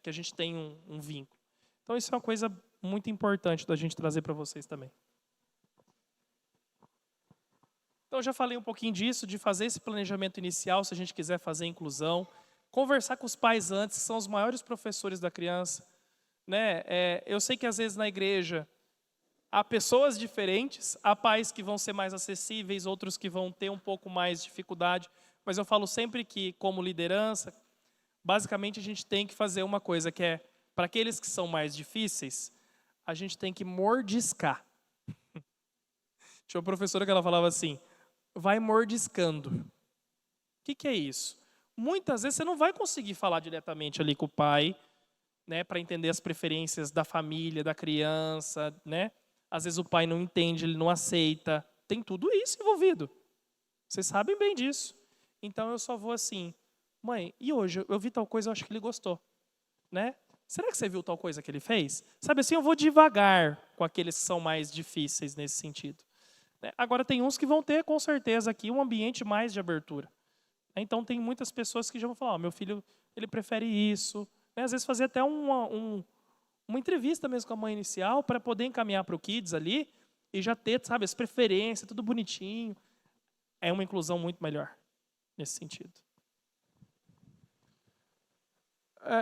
Speaker 1: que a gente tem um vínculo. Então isso é uma coisa muito importante da gente trazer para vocês também. Então eu já falei um pouquinho disso, de fazer esse planejamento inicial, se a gente quiser fazer inclusão. Conversar com os pais antes, que são os maiores professores da criança. Né? Eu sei que às vezes na igreja há pessoas diferentes, há pais que vão ser mais acessíveis, outros que vão ter um pouco mais de dificuldade, mas eu falo sempre que, como liderança, basicamente a gente tem que fazer uma coisa, que é, para aqueles que são mais difíceis, a gente tem que mordiscar. Tinha uma professora que ela falava assim, vai mordiscando. O que é isso? Muitas vezes você não vai conseguir falar diretamente ali com o pai, né, para entender as preferências da família, da criança, né? Às vezes o pai não entende, ele não aceita. Tem tudo isso envolvido. Vocês sabem bem disso. Então eu só vou assim, mãe, e hoje eu vi tal coisa, eu acho que ele gostou, né? Será que você viu tal coisa que ele fez? Sabe assim, eu vou devagar com aqueles que são mais difíceis nesse sentido. Agora tem uns que vão ter, com certeza, aqui um ambiente mais de abertura. Então tem muitas pessoas que já vão falar, meu filho, ele prefere isso. Às vezes fazer até uma entrevista mesmo com a mãe inicial para poder encaminhar para o Kids ali e já ter, sabe, as preferências, tudo bonitinho. É uma inclusão muito melhor nesse sentido.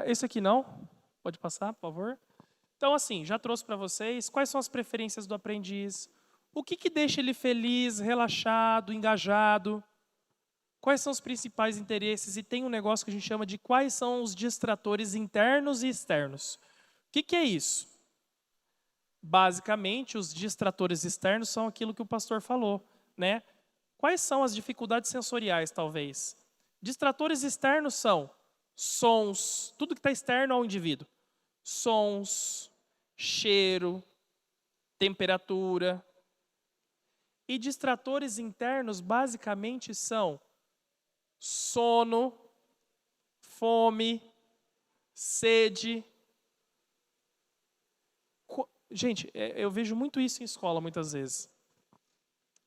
Speaker 1: Esse aqui não. Pode passar, por favor. Então, assim, já trouxe para vocês quais são as preferências do aprendiz, o que deixa ele feliz, relaxado, engajado, quais são os principais interesses, e tem um negócio que a gente chama de quais são os distratores internos e externos. O que é isso? Basicamente, os distratores externos são aquilo que o pastor falou, né? Quais são as dificuldades sensoriais, talvez? Distratores externos são sons, tudo que está externo ao indivíduo. Sons, cheiro, temperatura. E distratores internos, basicamente, são sono, fome, sede. Gente, eu vejo muito isso em escola, muitas vezes.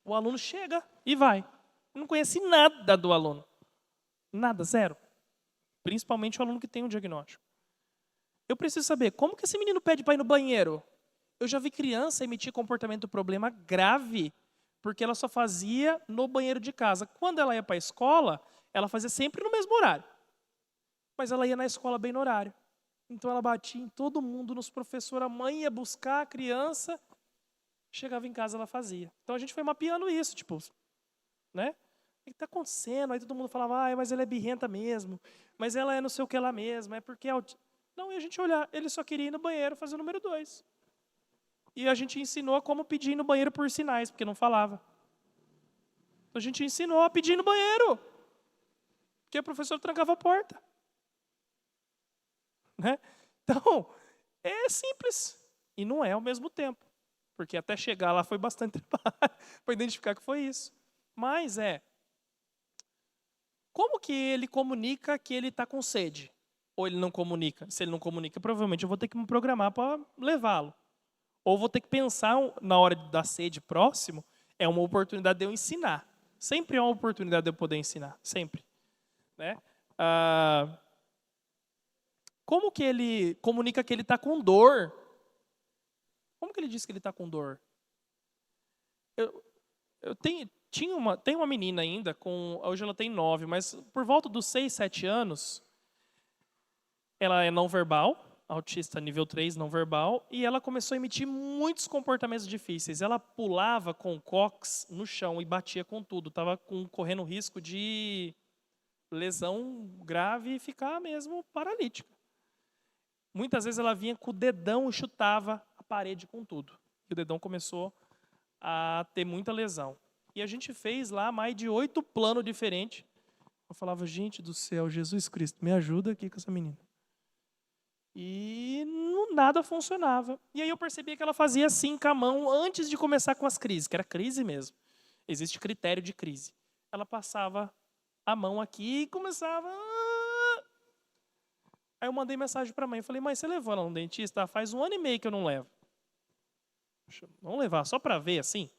Speaker 1: O aluno chega e vai. Não conhece nada do aluno. Nada, zero. Principalmente o aluno que tem um diagnóstico. Eu preciso saber, como que esse menino pede para ir no banheiro? Eu já vi criança emitir comportamento problema grave, porque ela só fazia no banheiro de casa. Quando ela ia para a escola, ela fazia sempre no mesmo horário. Mas ela ia na escola bem no horário. Então ela batia em todo mundo, nos professores, a mãe ia buscar a criança, chegava em casa, ela fazia. Então a gente foi mapeando isso, tipo, né? O que está acontecendo? Aí todo mundo falava, mas ela é birrenta mesmo, mas ela é não sei o que lá mesmo, é porque... Não, e a gente olhar, ele só queria ir no banheiro fazer o número 2. E a gente ensinou como pedir ir no banheiro por sinais, porque não falava. A gente ensinou a pedir ir no banheiro, porque o professor trancava a porta. Né? Então, é simples. E não é ao mesmo tempo. Porque até chegar lá foi bastante trabalho para identificar que foi isso. Mas como que ele comunica que ele está com sede? Ou ele não comunica? Se ele não comunica, provavelmente eu vou ter que me programar para levá-lo. Ou vou ter que pensar na hora da sede próximo, é uma oportunidade de eu ensinar. Sempre é uma oportunidade de eu poder ensinar. Sempre. Né? Como que ele comunica que ele está com dor? Como que ele diz que ele está com dor? Tem uma menina ainda, hoje ela tem 9, mas por volta dos 6, 7 anos, Ela é não verbal, autista nível 3 não verbal, e ela começou a emitir muitos comportamentos difíceis. Ela pulava com o cox no chão e batia com tudo. Estava correndo risco de lesão grave e ficar mesmo paralítica. Muitas vezes ela vinha com o dedão e chutava a parede com tudo. E o dedão começou a ter muita lesão. E a gente fez lá mais de 8 planos diferentes. Eu falava, gente do céu, Jesus Cristo, me ajuda aqui com essa menina. E nada funcionava. E aí eu percebi que ela fazia assim com a mão antes de começar com as crises, que era crise mesmo. Existe critério de crise. Ela passava a mão aqui e começava... Aí eu mandei mensagem para a mãe. Eu falei, mãe, você levou ela no dentista? Faz 1 ano e meio que eu não levo. Vamos levar só para ver assim?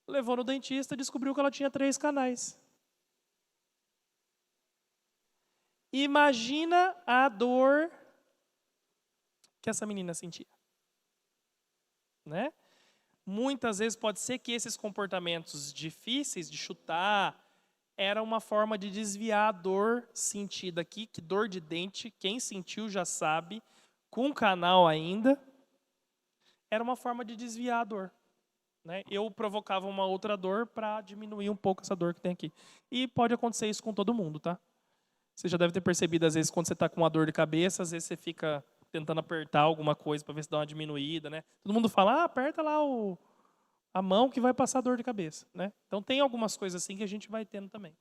Speaker 1: Levou no dentista e descobriu que ela tinha 3 canais. Imagina a dor que essa menina sentia. Né? Muitas vezes pode ser que esses comportamentos difíceis de chutar era uma forma de desviar a dor sentida aqui, que dor de dente, quem sentiu já sabe, com canal ainda, era uma forma de desviar a dor. Né? Eu provocava uma outra dor para diminuir um pouco essa dor que tem aqui. E pode acontecer isso com todo mundo, tá? Você já deve ter percebido, às vezes, quando você está com uma dor de cabeça, às vezes você fica tentando apertar alguma coisa para ver se dá uma diminuída, né? Todo mundo fala, aperta lá a mão que vai passar dor de cabeça, né? Então tem algumas coisas assim que a gente vai tendo também.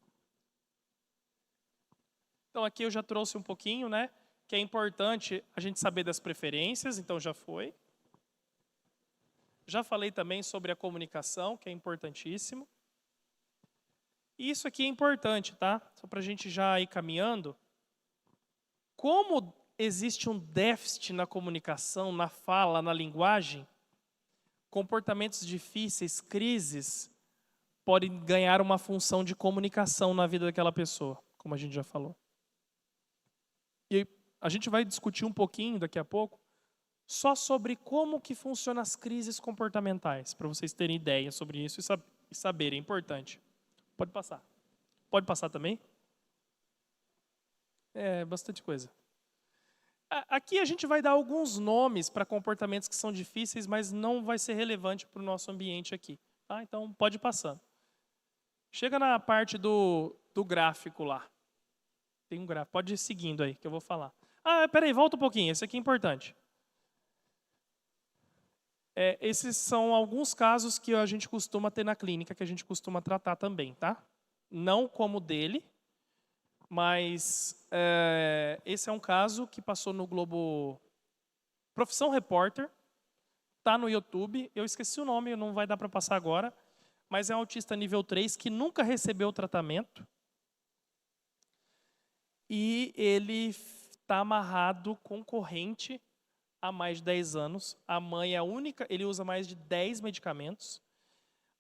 Speaker 1: Então aqui eu já trouxe um pouquinho, né? Que é importante a gente saber das preferências, então já foi. Já falei também sobre a comunicação, que é importantíssimo. E isso aqui é importante, tá? Só para a gente já ir caminhando. Como existe um déficit na comunicação, na fala, na linguagem, comportamentos difíceis, crises, podem ganhar uma função de comunicação na vida daquela pessoa, como a gente já falou. E a gente vai discutir um pouquinho daqui a pouco só sobre como que funcionam as crises comportamentais, para vocês terem ideia sobre isso e saberem, é importante. Pode passar. Pode passar também? É, bastante coisa. Aqui a gente vai dar alguns nomes para comportamentos que são difíceis, mas não vai ser relevante para o nosso ambiente aqui. Tá? Então, pode ir passando. Chega na parte do gráfico lá. Tem um gráfico. Pode ir seguindo aí, que eu vou falar. Peraí, volta um pouquinho. Esse aqui é importante. Esses são alguns casos que a gente costuma ter na clínica, que a gente costuma tratar também, tá? Não como dele, mas esse é um caso que passou no Globo Profissão Repórter, está no YouTube, eu esqueci o nome, não vai dar para passar agora, mas é um autista nível 3 que nunca recebeu tratamento e ele está amarrado com corrente há mais de 10 anos. A mãe é a única, ele usa mais de 10 medicamentos.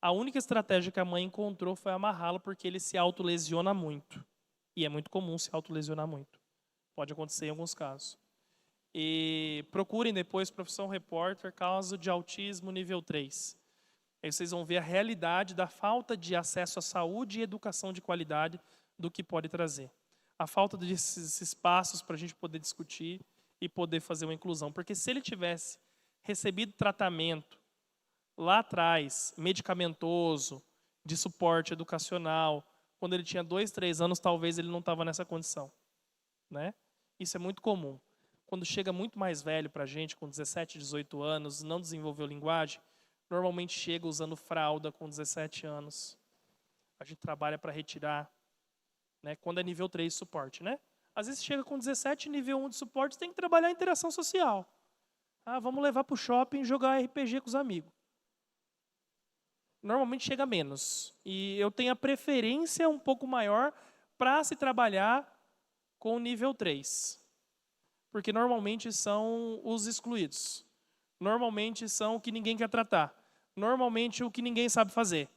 Speaker 1: A única estratégia que a mãe encontrou foi amarrá-lo porque ele se autolesiona muito. E é muito comum se autolesionar muito. Pode acontecer em alguns casos. E procurem depois Profissão Repórter, caso de autismo nível 3. Aí vocês vão ver a realidade da falta de acesso à saúde e educação de qualidade do que pode trazer. A falta desses espaços para a gente poder discutir e poder fazer uma inclusão. Porque se ele tivesse recebido tratamento lá atrás, medicamentoso, de suporte educacional, quando ele tinha 2, 3 anos, talvez ele não estava nessa condição. Né? Isso é muito comum. Quando chega muito mais velho para a gente, com 17, 18 anos, não desenvolveu linguagem, normalmente chega usando fralda com 17 anos. A gente trabalha para retirar, né? Quando é nível 3 de suporte. Né? Às vezes chega com 17, nível 1 de suporte, tem que trabalhar a interação social. Vamos levar para o shopping e jogar RPG com os amigos. Normalmente chega menos. E eu tenho a preferência um pouco maior para se trabalhar com o nível 3. Porque normalmente são os excluídos. Normalmente são o que ninguém quer tratar. Normalmente o que ninguém sabe fazer.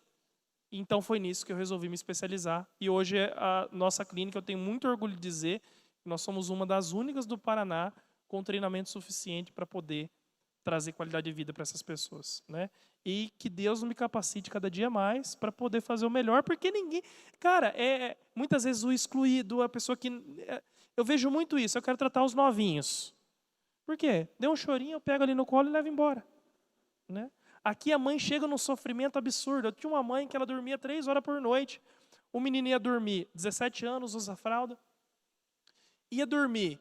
Speaker 1: Então foi nisso que eu resolvi me especializar. E hoje a nossa clínica, eu tenho muito orgulho de dizer, que nós somos uma das únicas do Paraná com treinamento suficiente para poder trazer qualidade de vida para essas pessoas. Né? E que Deus me capacite cada dia mais para poder fazer o melhor, porque ninguém... Cara, muitas vezes o excluído, a pessoa que... Eu vejo muito isso, eu quero tratar os novinhos. Por quê? Deu um chorinho, eu pego ali no colo e levo embora. Né? Aqui a mãe chega num sofrimento absurdo. Eu tinha uma mãe que ela dormia 3 horas por noite. O menino ia dormir, 17 anos, usa fralda. Ia dormir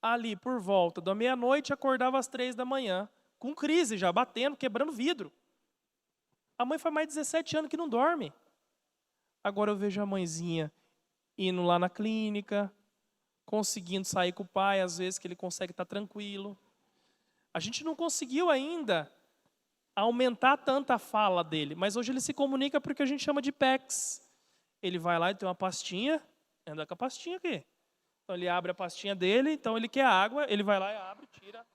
Speaker 1: ali por volta da meia-noite, acordava às 3 da manhã, com crise já, batendo, quebrando vidro. A mãe faz mais de 17 anos que não dorme. Agora eu vejo a mãezinha indo lá na clínica, conseguindo sair com o pai, às vezes que ele consegue estar tranquilo. A gente não conseguiu ainda aumentar tanto a fala dele, mas hoje ele se comunica porque a gente chama de PECs. Ele vai lá e tem uma pastinha, anda com a pastinha aqui. Então ele abre a pastinha dele, então ele quer água, ele vai lá e abre, tira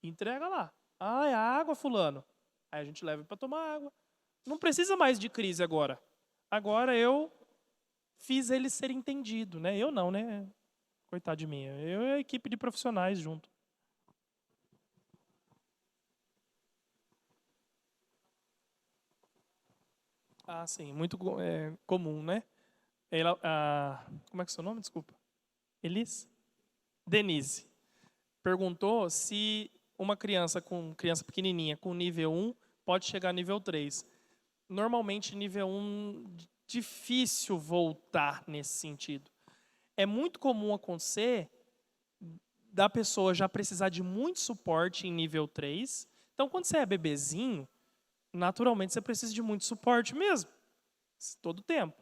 Speaker 1: e entrega lá. Ah, é água, fulano. Aí a gente leva para tomar água. Não precisa mais de crise agora. Agora eu fiz ele ser entendido, né? Eu não, né? Coitado de mim. Eu e a equipe de profissionais junto. Ah, sim, muito comum, né? Como é que é o seu nome? Desculpa. Elis? Denise. Perguntou se uma criança pequenininha com nível 1 pode chegar a nível 3. Normalmente, nível 1, difícil voltar nesse sentido. É muito comum acontecer da pessoa já precisar de muito suporte em nível 3. Então, quando você é bebezinho, naturalmente você precisa de muito suporte mesmo, todo o tempo.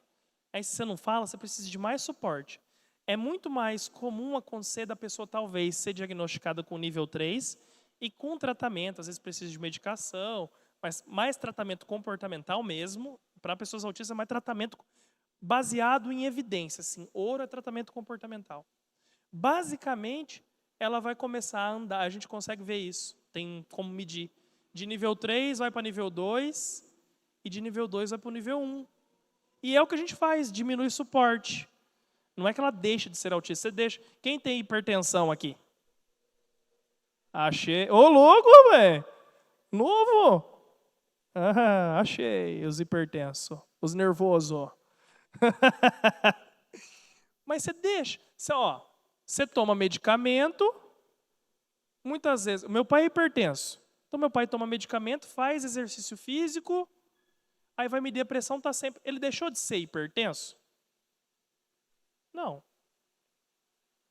Speaker 1: Aí se você não fala, você precisa de mais suporte. É muito mais comum acontecer da pessoa talvez ser diagnosticada com nível 3 e com tratamento, às vezes precisa de medicação, mas mais tratamento comportamental mesmo, para pessoas autistas, mais tratamento baseado em evidência, assim, ouro é tratamento comportamental. Basicamente, ela vai começar a andar, a gente consegue ver isso, tem como medir. De nível 3 vai para nível 2 e de nível 2 vai para o nível 1. E é o que a gente faz, diminui o suporte. Não é que ela deixa de ser autista, você deixa. Quem tem hipertensão aqui? Achei. Ô, louco, velho! Novo! Ah, achei os hipertensos, os nervosos. Mas você deixa. Você toma medicamento, muitas vezes. Meu pai é hipertenso. Então, meu pai toma medicamento, faz exercício físico, aí vai medir a pressão, está sempre. Ele deixou de ser hipertenso? Não.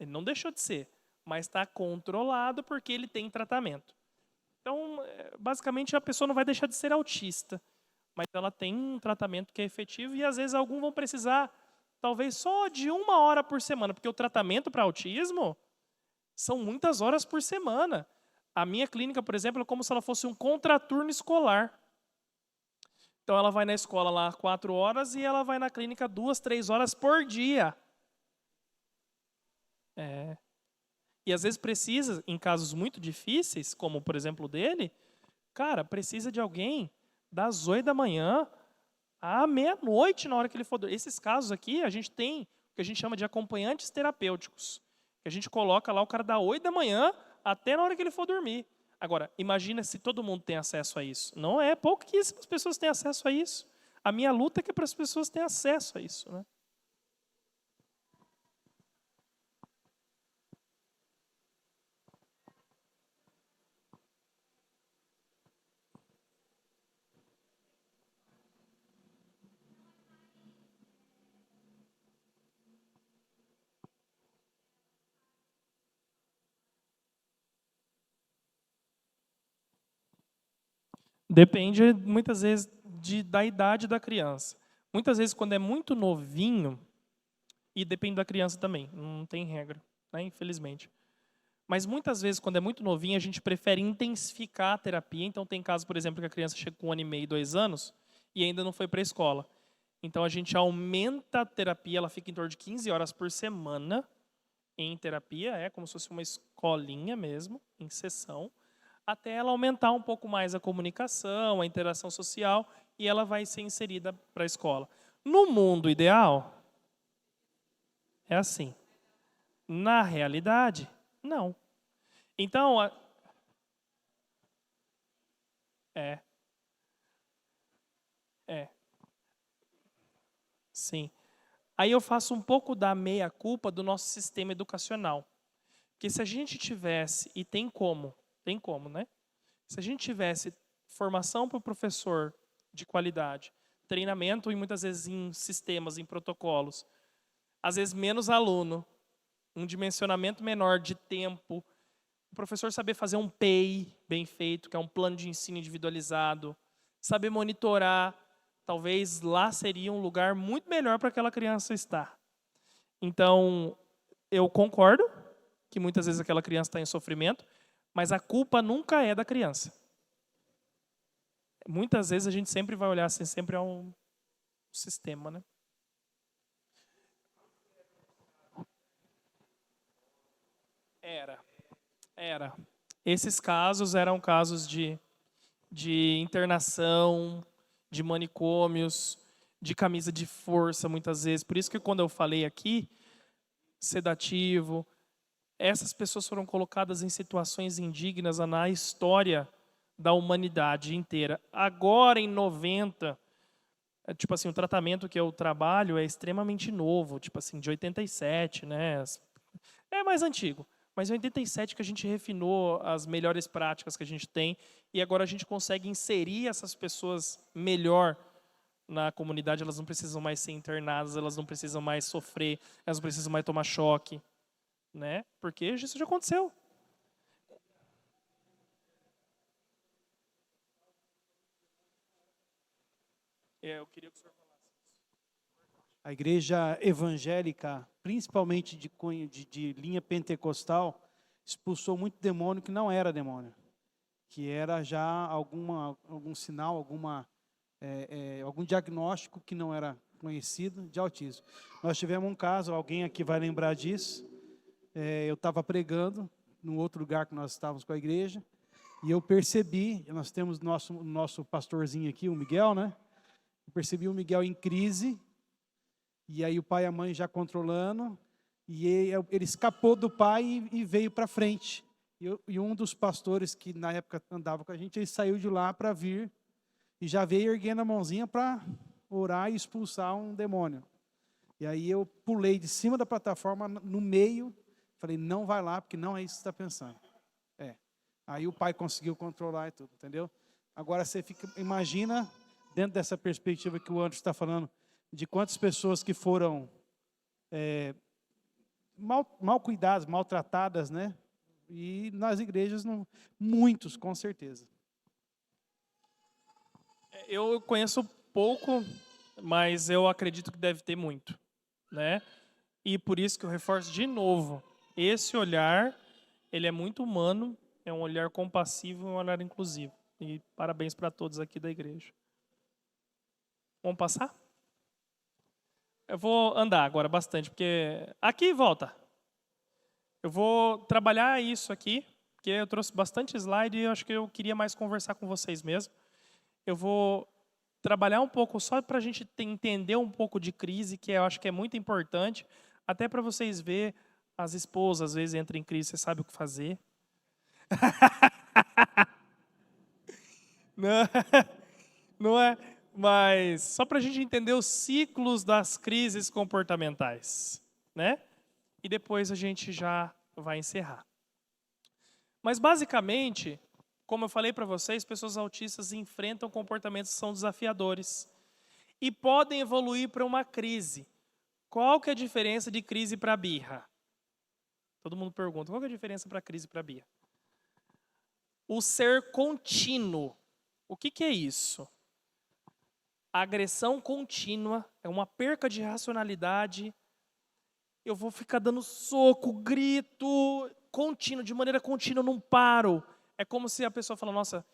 Speaker 1: Ele não deixou de ser, mas está controlado porque ele tem tratamento. Então, basicamente, a pessoa não vai deixar de ser autista, mas ela tem um tratamento que é efetivo e, às vezes, alguns vão precisar, talvez, só de 1 hora por semana, porque o tratamento para autismo são muitas horas por semana. A minha clínica, por exemplo, é como se ela fosse um contraturno escolar. Então, ela vai na escola lá 4 horas e ela vai na clínica 2, 3 horas por dia. E às vezes precisa, em casos muito difíceis, como por exemplo o dele, cara, precisa de alguém das 8 da manhã à meia-noite na hora que ele for dormir. Esses casos aqui, a gente tem o que a gente chama de acompanhantes terapêuticos. Que a gente coloca lá o cara da 8 da manhã até na hora que ele for dormir. Agora, imagina se todo mundo tem acesso a isso. Não é pouquíssimas pessoas têm acesso a isso. A minha luta é que para as pessoas terem acesso a isso, né? Depende, muitas vezes, da idade da criança. Muitas vezes, quando é muito novinho, e depende da criança também, não tem regra, né, infelizmente. Mas muitas vezes, quando é muito novinho, a gente prefere intensificar a terapia. Então, tem casos, por exemplo, que a criança chega com 1 ano e meio, 2 anos, e ainda não foi para a escola. Então, a gente aumenta a terapia, ela fica em torno de 15 horas por semana em terapia, é como se fosse uma escolinha mesmo, em sessão, até ela aumentar um pouco mais a comunicação, a interação social, e ela vai ser inserida para a escola. No mundo ideal, é assim. Na realidade, não. Então, é, sim. Aí eu faço um pouco da meia-culpa do nosso sistema educacional. Porque se a gente tivesse, e tem como, né? Se a gente tivesse formação para o professor de qualidade, treinamento e muitas vezes em sistemas, em protocolos, às vezes menos aluno, um dimensionamento menor de tempo, o professor saber fazer um PEI bem feito, que é um plano de ensino individualizado, saber monitorar, talvez lá seria um lugar muito melhor para aquela criança estar. Então, eu concordo que muitas vezes aquela criança está em sofrimento, mas a culpa nunca é da criança. Muitas vezes a gente sempre vai olhar assim, sempre ao sistema, né? Era. Esses casos eram casos de internação, de manicômios, de camisa de força, muitas vezes. Por isso que quando eu falei aqui, sedativo, essas pessoas foram colocadas em situações indignas na história da humanidade inteira. Agora, em 90, tipo assim, o tratamento que eu trabalho é extremamente novo, tipo assim, de 87, né? É mais antigo. Mas em 87 que a gente refinou as melhores práticas que a gente tem e agora a gente consegue inserir essas pessoas melhor na comunidade. Elas não precisam mais ser internadas, elas não precisam mais sofrer, elas não precisam mais tomar choque, né? Porque isso já aconteceu. Eu queria que o senhor falasse.
Speaker 2: A igreja evangélica, principalmente de cunho de linha pentecostal, expulsou muito demônio que não era demônio, que era já algum sinal, algum diagnóstico que não era conhecido de autismo. Nós tivemos um caso, alguém aqui vai lembrar disso, eu estava pregando num outro lugar que nós estávamos com a igreja, e eu percebi, nós temos nosso pastorzinho aqui, o Miguel, né? Eu percebi o Miguel em crise, e aí o pai e a mãe já controlando, e ele escapou do pai e veio para frente. E um dos pastores que na época andava com a gente, ele saiu de lá para vir, e já veio erguendo a mãozinha para orar e expulsar um demônio. E aí eu pulei de cima da plataforma, no meio, falei, não vai lá, porque não é isso que você está pensando. Aí o pai conseguiu controlar e tudo, entendeu? Agora você imagina, dentro dessa perspectiva que o Anderson está falando, de quantas pessoas que foram mal cuidadas, maltratadas, né? E nas igrejas, muitos, com certeza.
Speaker 1: Eu conheço pouco, mas eu acredito que deve ter muito, né? E por isso que eu reforço de novo, esse olhar, ele é muito humano, é um olhar compassivo e um olhar inclusivo. E parabéns para todos aqui da igreja. Vamos passar? Eu vou andar agora bastante, porque aqui volta. Eu vou trabalhar isso aqui, porque eu trouxe bastante slide e eu acho que eu queria mais conversar com vocês mesmo. Eu vou trabalhar um pouco só para a gente entender um pouco de crise, que eu acho que é muito importante, até para vocês verem, as esposas às vezes entram em crise, você sabe o que fazer. Não é? Mas só para a gente entender os ciclos das crises comportamentais, né? E depois a gente já vai encerrar. Mas basicamente, como eu falei para vocês, pessoas autistas enfrentam comportamentos que são desafiadores e podem evoluir para uma crise. Qual que é a diferença de crise para birra? Todo mundo pergunta, qual que é a diferença para crise e para birra? O ser contínuo. O que é isso? A agressão contínua é uma perca de racionalidade. Eu vou ficar dando soco, grito, contínuo, de maneira contínua, eu não paro. É como se a pessoa fala, nossa,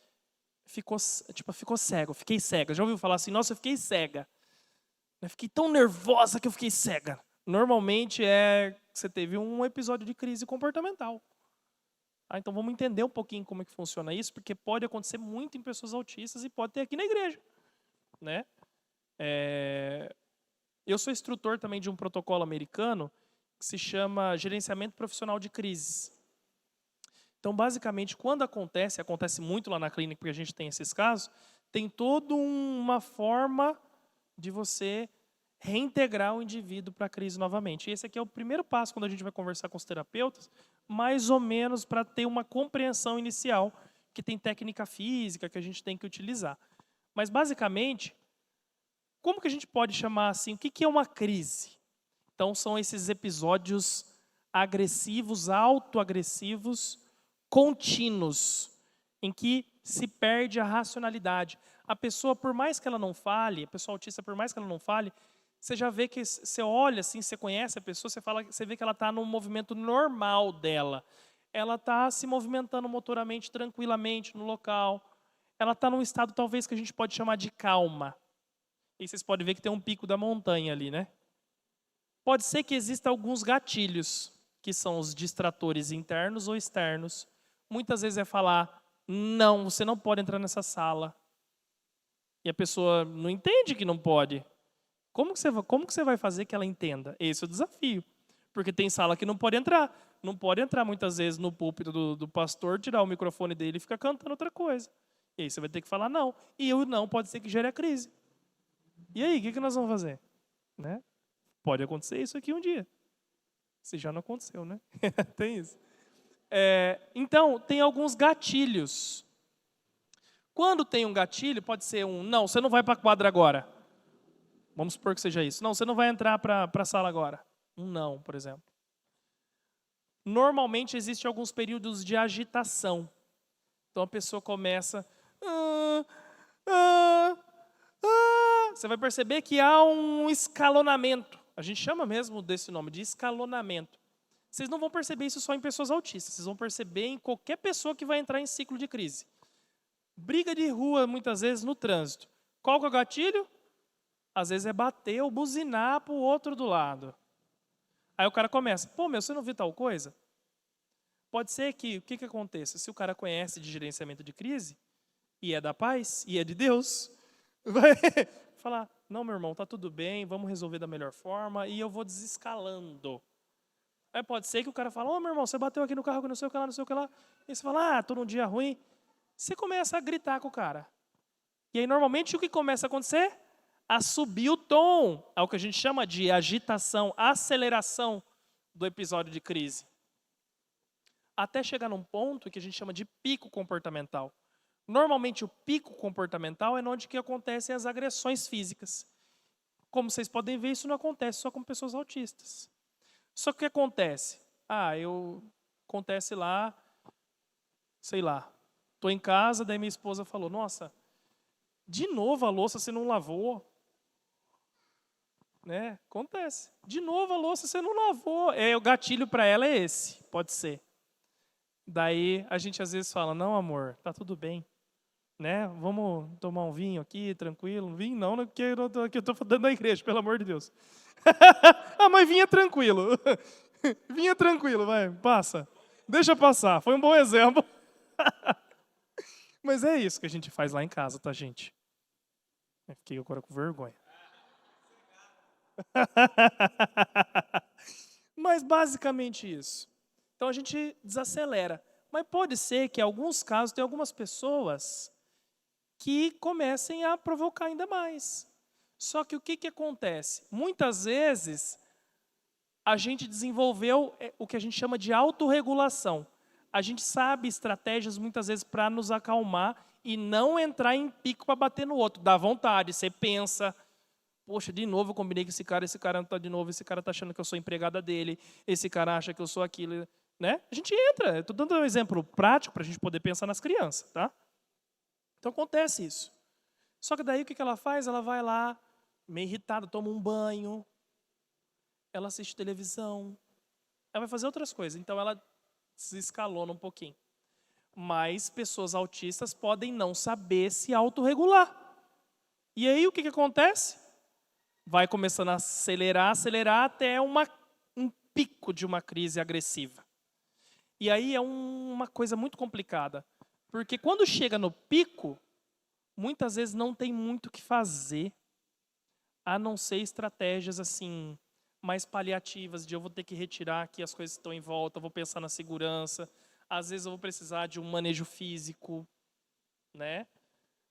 Speaker 1: ficou cego, fiquei cega. Já ouviu falar assim, nossa, eu fiquei cega. Eu fiquei tão nervosa que eu fiquei cega. Normalmente você teve um episódio de crise comportamental. Então vamos entender um pouquinho como é que funciona isso, porque pode acontecer muito em pessoas autistas e pode ter aqui na igreja, né? Eu sou instrutor também de um protocolo americano que se chama Gerenciamento Profissional de Crises. Então, basicamente, quando acontece muito lá na clínica, porque a gente tem esses casos, tem toda uma forma de você reintegrar o indivíduo para a crise novamente. E esse aqui é o primeiro passo quando a gente vai conversar com os terapeutas, mais ou menos para ter uma compreensão inicial, que tem técnica física que a gente tem que utilizar. Mas, basicamente, como que a gente pode chamar assim? O que é uma crise? Então, são esses episódios agressivos, autoagressivos, contínuos, em que se perde a racionalidade. A pessoa, por mais que ela não fale, a pessoa autista, por mais que ela não fale, você já vê que você olha assim, você conhece a pessoa, você vê que ela está num movimento normal dela. Ela está se movimentando motoramente, tranquilamente no local. Ela está num estado talvez que a gente pode chamar de calma. E vocês podem ver que tem um pico da montanha ali, né? Pode ser que existam alguns gatilhos, que são os distratores internos ou externos. Muitas vezes é falar, não, você não pode entrar nessa sala. E a pessoa não entende que não pode. Como que você vai fazer que ela entenda? Esse é o desafio. Porque tem sala que não pode entrar. Não pode entrar muitas vezes no púlpito do pastor, tirar o microfone dele e ficar cantando outra coisa. E aí você vai ter que falar não. E o não pode ser que gere a crise. E aí, o que nós vamos fazer? Né? Pode acontecer isso aqui um dia. Se já não aconteceu, né? Tem isso. Então, tem alguns gatilhos. Quando tem um gatilho, pode ser um, não, você não vai para a quadra agora. Vamos supor que seja isso. Não, você não vai entrar para a sala agora. Um não, por exemplo. Normalmente, existem alguns períodos de agitação. Então, a pessoa começa... Você vai perceber que há um escalonamento. A gente chama mesmo desse nome, de escalonamento. Vocês não vão perceber isso só em pessoas autistas. Vocês vão perceber em qualquer pessoa que vai entrar em ciclo de crise. Briga de rua, muitas vezes, no trânsito. Qual que é o gatilho? Às vezes é bater ou buzinar para o outro do lado. Aí o cara começa, pô, você não viu tal coisa? Pode ser que, o que aconteça? Se o cara conhece de gerenciamento de crise, e é da paz, e é de Deus, vai falar, não, meu irmão, tá tudo bem, vamos resolver da melhor forma, e eu vou desescalando. Aí pode ser que o cara fala, meu irmão, você bateu aqui no carro, não sei o que lá, não sei o que lá. E você fala, tô num dia ruim. Você começa a gritar com o cara. E aí, normalmente, o que começa a acontecer? A subir o tom. É o que a gente chama de agitação, aceleração do episódio de crise. Até chegar num ponto que a gente chama de pico comportamental. Normalmente, o pico comportamental é onde que acontecem as agressões físicas. Como vocês podem ver, isso não acontece só com pessoas autistas. Só que o que acontece? Acontece lá, sei lá, estou em casa, daí minha esposa falou, nossa, de novo a louça você não lavou. Né? Acontece. De novo a louça você não lavou. O gatilho para ela é esse, pode ser. Daí a gente às vezes fala, não amor, tá tudo bem. Né? Vamos tomar um vinho aqui, tranquilo. Um vinho não, porque eu estou dando na igreja, pelo amor de Deus. Mas vinha tranquilo. Vinha tranquilo, vai, passa. Deixa passar, foi um bom exemplo. Mas é isso que a gente faz lá em casa, tá, gente? Eu fiquei agora com vergonha. Mas basicamente isso. Então a gente desacelera. Mas pode ser que em alguns casos tem algumas pessoas que comecem a provocar ainda mais. Só que o que acontece? Muitas vezes a gente desenvolveu o que a gente chama de autorregulação. A gente sabe estratégias muitas vezes para nos acalmar e não entrar em pico para bater no outro. Dá vontade, você pensa, poxa, de novo eu combinei com esse cara não está de novo, esse cara está achando que eu sou empregada dele, esse cara acha que eu sou aquilo. Né? A gente entra, estou dando um exemplo prático para a gente poder pensar nas crianças. Tá? Então acontece isso. Só que daí o que ela faz? Ela vai lá, meio irritada, toma um banho, ela assiste televisão, ela vai fazer outras coisas. Então ela se escalona um pouquinho. Mas pessoas autistas podem não saber se autorregular. E aí o que acontece? Vai começando a acelerar até um pico de uma crise agressiva. E aí é uma coisa muito complicada. Porque quando chega no pico, muitas vezes não tem muito o que fazer, a não ser estratégias assim mais paliativas, de eu vou ter que retirar aqui as coisas que estão em volta, vou pensar na segurança, às vezes eu vou precisar de um manejo físico, né?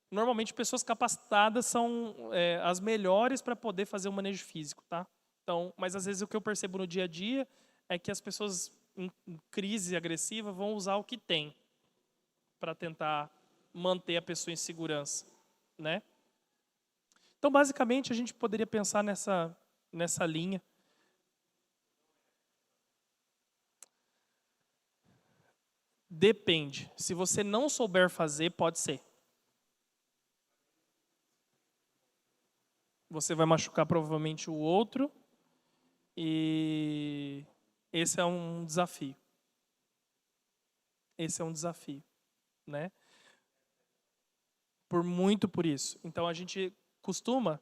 Speaker 1: Normalmente, pessoas capacitadas são as melhores para poder fazer o manejo físico, tá? Então, mas às vezes o que eu percebo no dia a dia é que as pessoas em crise agressiva vão usar o que tem para tentar manter a pessoa em segurança, né? Então, basicamente, a gente poderia pensar nessa linha. Depende. Se você não souber fazer, pode ser. Você vai machucar provavelmente o outro e esse é um desafio. Esse é um desafio, né? Por isso. Então a gente costuma,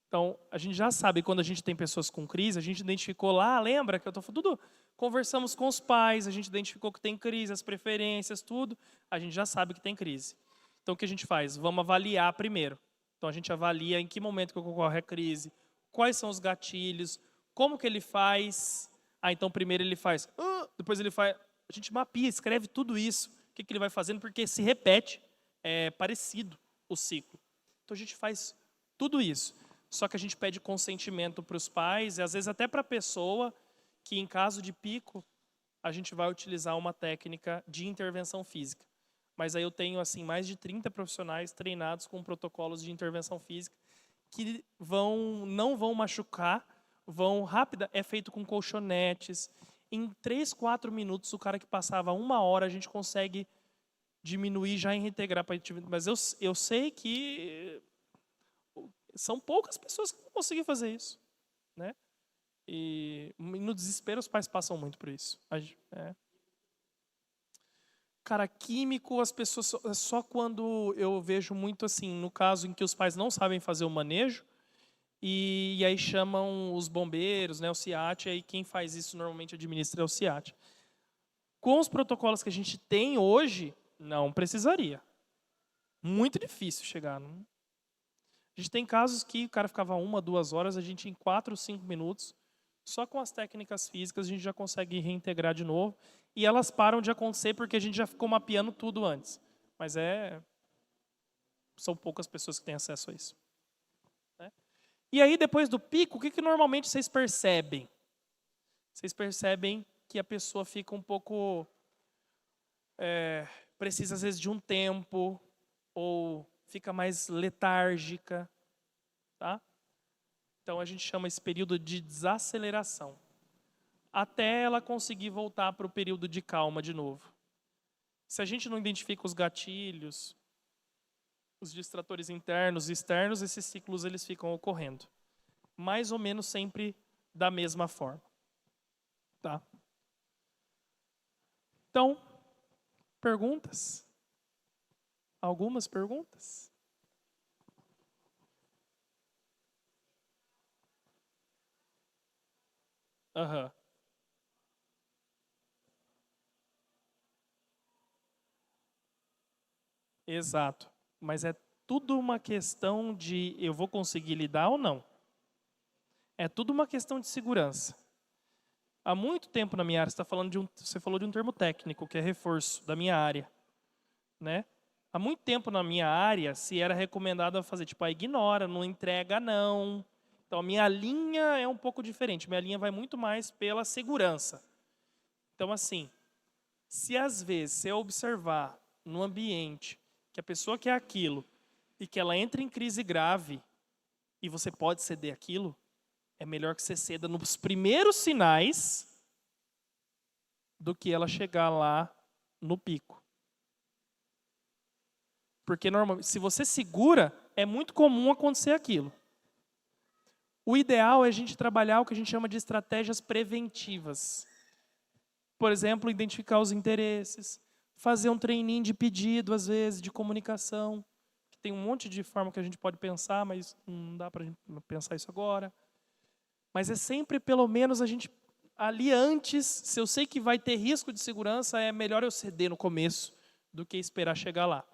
Speaker 1: então a gente já sabe quando a gente tem pessoas com crise, a gente identificou lá, lembra que eu tô falando tudo, conversamos com os pais, a gente identificou que tem crise, as preferências, tudo, a gente já sabe que tem crise. Então o que a gente faz? Vamos avaliar primeiro. Então a gente avalia em que momento que ocorre a crise, quais são os gatilhos, como que ele faz. Então primeiro ele faz, depois ele faz. A gente mapeia, escreve tudo isso, o que ele vai fazendo, porque se repete, é parecido o ciclo. Então a gente faz tudo isso. Só que a gente pede consentimento para os pais e às vezes até para a pessoa que em caso de pico a gente vai utilizar uma técnica de intervenção física. Mas aí eu tenho assim mais de 30 profissionais treinados com protocolos de intervenção física que não vão machucar, rápida, é feito com colchonetes. Em 3, 4 minutos, o cara que passava 1 hora, a gente consegue diminuir já e reintegrar para a atividade. Mas eu sei que são poucas pessoas que vão conseguir fazer isso, né? E no desespero os pais passam muito por isso. Cara, químico, as pessoas só quando eu vejo muito assim, no caso em que os pais não sabem fazer o manejo, e aí chamam os bombeiros, né, o CIAT, e aí quem faz isso normalmente administra é o CIAT. Com os protocolos que a gente tem hoje, não precisaria. Muito difícil chegar. Não? A gente tem casos que o cara ficava 1, 2 horas, a gente em 4, 5 minutos, só com as técnicas físicas a gente já consegue reintegrar de novo. E elas param de acontecer porque a gente já ficou mapeando tudo antes. Mas são poucas pessoas que têm acesso a isso. Né? E aí, depois do pico, o que normalmente vocês percebem? Vocês percebem que a pessoa fica um pouco... precisa, às vezes, de um tempo, ou fica mais letárgica. Tá? Então, a gente chama esse período de desaceleração. Até ela conseguir voltar para o período de calma de novo. Se a gente não identifica os gatilhos, os distratores internos e externos, esses ciclos eles ficam ocorrendo. Mais ou menos sempre da mesma forma. Tá? Então, perguntas? Algumas perguntas? Aham. Exato. Mas é tudo uma questão de eu vou conseguir lidar ou não. É tudo uma questão de segurança. Há muito tempo na minha área, você falou de um termo técnico, que é reforço, da minha área. Né? Há muito tempo na minha área, se era recomendado fazer, tipo, ignora, não entrega não. Então, a minha linha é um pouco diferente. Minha linha vai muito mais pela segurança. Então, assim, se às vezes você observar no ambiente que a pessoa quer aquilo e que ela entra em crise grave e você pode ceder aquilo, é melhor que você ceda nos primeiros sinais do que ela chegar lá no pico. Porque normalmente, se você segura, é muito comum acontecer aquilo. O ideal é a gente trabalhar o que a gente chama de estratégias preventivas. Por exemplo, identificar os interesses, fazer um treininho de pedido, às vezes, de comunicação. Tem um monte de forma que a gente pode pensar, mas não dá para a gente pensar isso agora. Mas é sempre, pelo menos, a gente ali antes, se eu sei que vai ter risco de segurança, é melhor eu ceder no começo do que esperar chegar lá.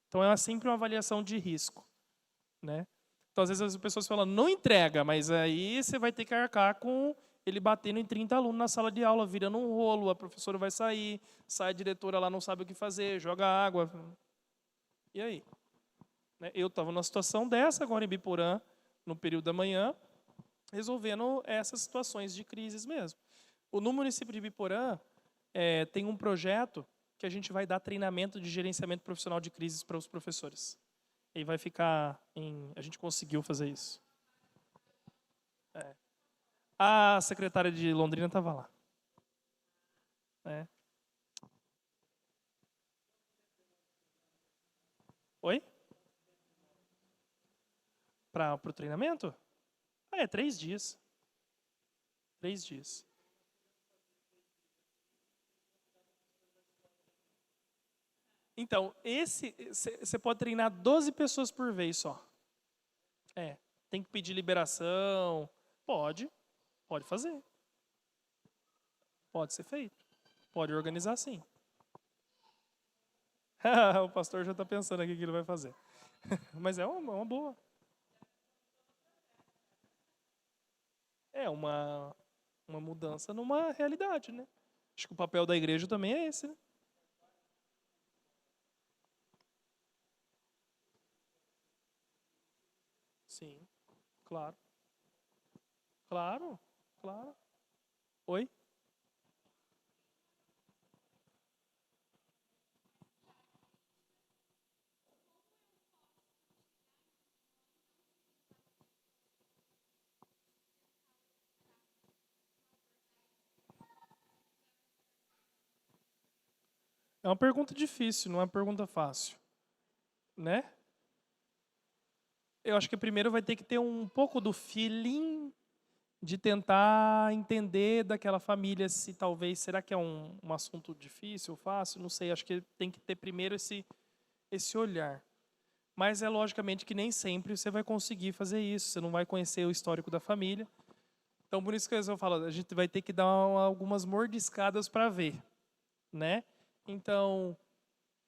Speaker 1: Então, é sempre uma avaliação de risco. Né? Então, às vezes, as pessoas falam, não entrega, mas aí você vai ter que arcar com ele batendo em 30 alunos na sala de aula, virando um rolo, a professora vai sair, sai a diretora lá, não sabe o que fazer, joga água. E aí? né? Eu estava numa situação dessa agora em Biporã, no período da manhã, resolvendo essas situações de crises mesmo. No município de Biporã, tem um projeto que a gente vai dar treinamento de gerenciamento profissional de crises para os professores. E vai ficar a gente conseguiu fazer isso. A secretária de Londrina estava lá. Oi? Para o treinamento? 3 dias. 3 dias. Então, você pode treinar 12 pessoas por vez só. Tem que pedir liberação. Pode fazer. Pode ser feito. Pode organizar sim. O pastor já está pensando aqui o que ele vai fazer. Mas é uma boa. É uma mudança numa realidade, né? Acho que o papel da igreja também é esse, né? Sim, claro. Claro. Oi? É uma pergunta difícil, não é uma pergunta fácil, né? Eu acho que primeiro vai ter que ter um pouco do feeling de tentar entender daquela família se talvez, será que é um assunto difícil, fácil? Não sei, acho que tem que ter primeiro esse olhar. Mas é logicamente que nem sempre você vai conseguir fazer isso, você não vai conhecer o histórico da família. Então, por isso que eu falo, a gente vai ter que dar algumas mordiscadas para ver, né? Então,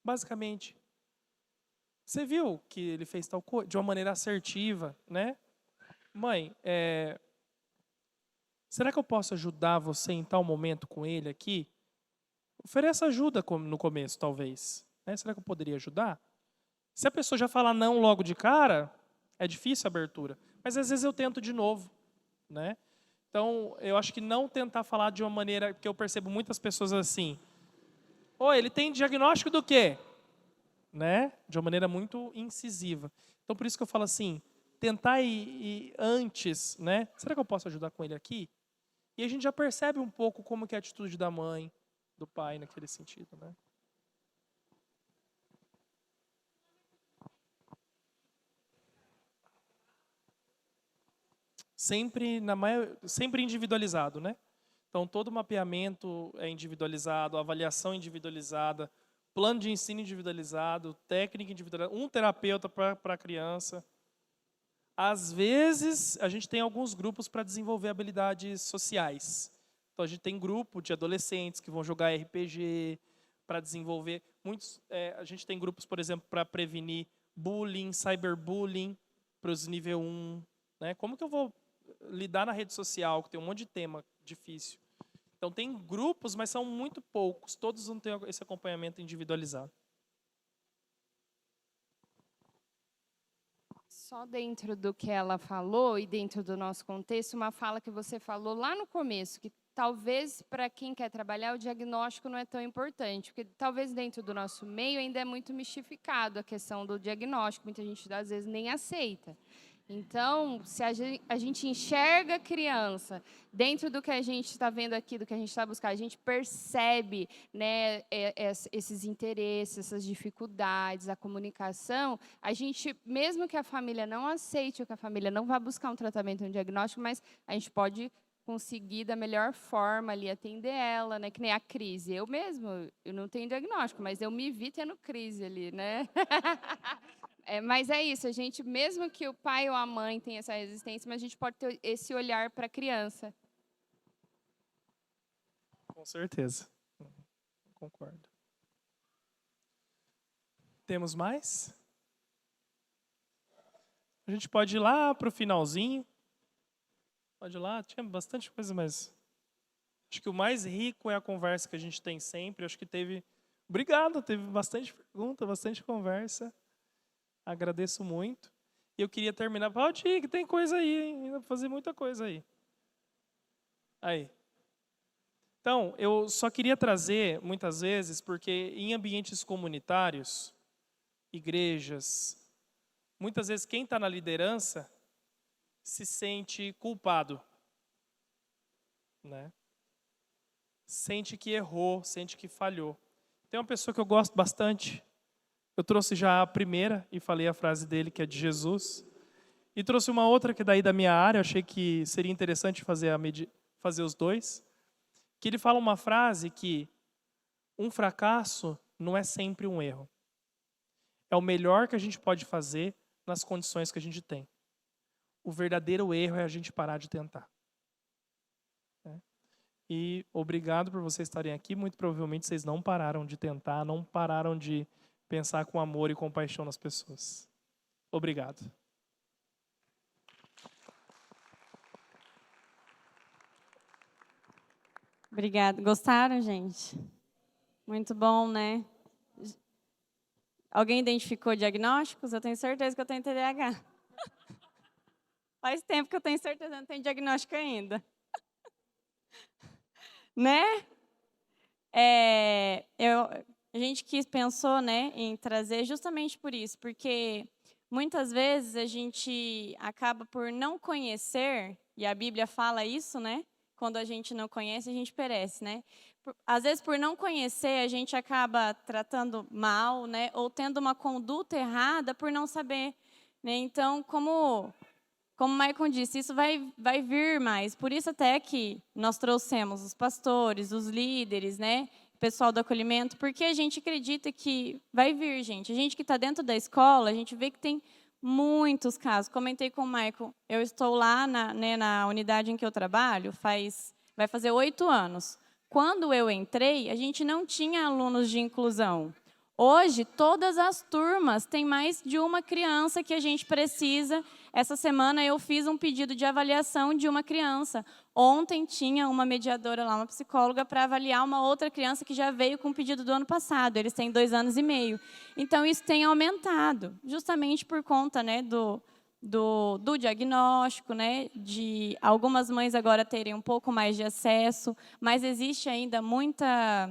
Speaker 1: basicamente, você viu que ele fez tal coisa de uma maneira assertiva, né? Mãe, será que eu posso ajudar você em tal momento com ele aqui? Ofereça ajuda no começo, talvez. Né? Será que eu poderia ajudar? Se a pessoa já falar não logo de cara, é difícil a abertura. Mas às vezes eu tento de novo, né? Então, eu acho que não tentar falar de uma maneira que eu percebo muitas pessoas assim. Ele tem diagnóstico do quê? Né? De uma maneira muito incisiva. Então, por isso que eu falo assim, tentar ir antes, né? Será que eu posso ajudar com ele aqui? E a gente já percebe um pouco como que é a atitude da mãe, do pai naquele sentido, né? Sempre individualizado, né? Então, todo o mapeamento é individualizado, avaliação individualizada, plano de ensino individualizado, técnica individualizada, um terapeuta para a criança. Às vezes, a gente tem alguns grupos para desenvolver habilidades sociais. Então, a gente tem grupo de adolescentes que vão jogar RPG para desenvolver. A gente tem grupos, por exemplo, para prevenir bullying, cyberbullying, para os nível 1. Né? Como que eu vou lidar na rede social, que tem um monte de tema difícil? Então, tem grupos, mas são muito poucos. Todos não têm esse acompanhamento individualizado.
Speaker 6: Só dentro do que ela falou e dentro do nosso contexto, uma fala que você falou lá no começo, que talvez para quem quer trabalhar o diagnóstico não é tão importante, porque talvez dentro do nosso meio ainda é muito mistificado a questão do diagnóstico, muita gente às vezes nem aceita. Então, se a gente enxerga a criança dentro do que a gente está vendo aqui, do que a gente está buscando, a gente percebe, né, esses interesses, essas dificuldades, a comunicação, a gente, mesmo que a família não aceite, ou que a família não vá buscar um tratamento, um diagnóstico, mas a gente pode conseguir da melhor forma ali atender ela, né? Que nem a crise. Eu não tenho diagnóstico, mas eu me vi tendo crise ali, né? Mas é isso, a gente, mesmo que o pai ou a mãe tenha essa resistência, mas a gente pode ter esse olhar para a criança.
Speaker 1: Com certeza. Concordo. Temos mais? A gente pode ir lá para o finalzinho. Pode ir lá, tinha bastante coisa, mas acho que o mais rico é a conversa que a gente tem sempre. Acho que teve bastante pergunta, bastante conversa. Agradeço muito. E eu queria terminar. Pode ir, que tem coisa aí, hein? Ainda vou fazer muita coisa aí. Aí. Então, eu só queria trazer, muitas vezes, porque em ambientes comunitários, igrejas, muitas vezes quem está na liderança se sente culpado, né? Sente que errou, sente que falhou. Tem uma pessoa que eu gosto bastante. Eu trouxe já a primeira e falei a frase dele, que é de Jesus. E trouxe uma outra que é daí da minha área, eu achei que seria interessante fazer os dois. Que ele fala uma frase que um fracasso não é sempre um erro. É o melhor que a gente pode fazer nas condições que a gente tem. O verdadeiro erro é a gente parar de tentar. E obrigado por vocês estarem aqui. Muito provavelmente vocês não pararam de tentar, não pararam de pensar com amor e compaixão nas pessoas. Obrigado.
Speaker 7: Obrigada. Gostaram, gente? Muito bom, né? Alguém identificou diagnósticos? Eu tenho certeza que eu tenho TDAH. Faz tempo que eu tenho certeza que eu não tenho diagnóstico ainda. Né? A gente pensou, né, em trazer justamente por isso, porque muitas vezes a gente acaba por não conhecer, e a Bíblia fala isso, né? Quando a gente não conhece, a gente perece, né? Às vezes, por não conhecer, a gente acaba tratando mal, né? Ou tendo uma conduta errada por não saber, né? Então, como o Maicon disse, isso vai vir mais. Por isso até que nós trouxemos os pastores, os líderes, né? O pessoal do acolhimento, porque a gente acredita que vai vir, gente. A gente que está dentro da escola, a gente vê que tem muitos casos. Comentei com o Maicon, eu estou lá na unidade em que eu trabalho, vai fazer 8 anos. Quando eu entrei, a gente não tinha alunos de inclusão. Hoje, todas as turmas têm mais de uma criança que a gente precisa. Essa semana eu fiz um pedido de avaliação de uma criança. Ontem tinha uma mediadora lá, uma psicóloga, para avaliar uma outra criança que já veio com o pedido do ano passado. Eles têm 2 anos e meio. Então, isso tem aumentado, justamente por conta, né, do diagnóstico, né, de algumas mães agora terem um pouco mais de acesso, mas existe ainda muita...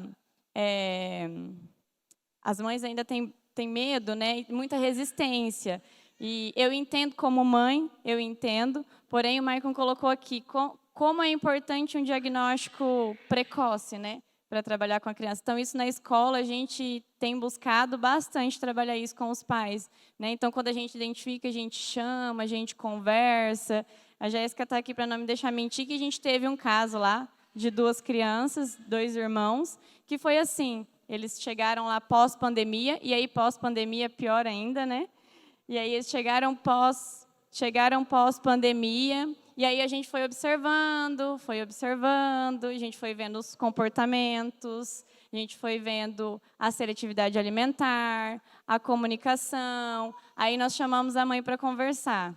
Speaker 7: as mães ainda têm medo, né, muita resistência. E eu entendo como mãe, eu entendo, porém o Maicon colocou aqui como é importante um diagnóstico precoce, né, para trabalhar com a criança. Então, isso na escola, a gente tem buscado bastante trabalhar isso com os pais, né? Então, quando a gente identifica, a gente chama, a gente conversa. A Jéssica está aqui para não me deixar mentir, que a gente teve um caso lá de 2 crianças, 2 irmãos, que foi assim, eles chegaram lá pós-pandemia, e aí pós-pandemia pior ainda, né? E aí eles chegaram pós-pandemia, e aí a gente foi observando, a gente foi vendo os comportamentos, a gente foi vendo a seletividade alimentar, a comunicação, aí nós chamamos a mãe para conversar.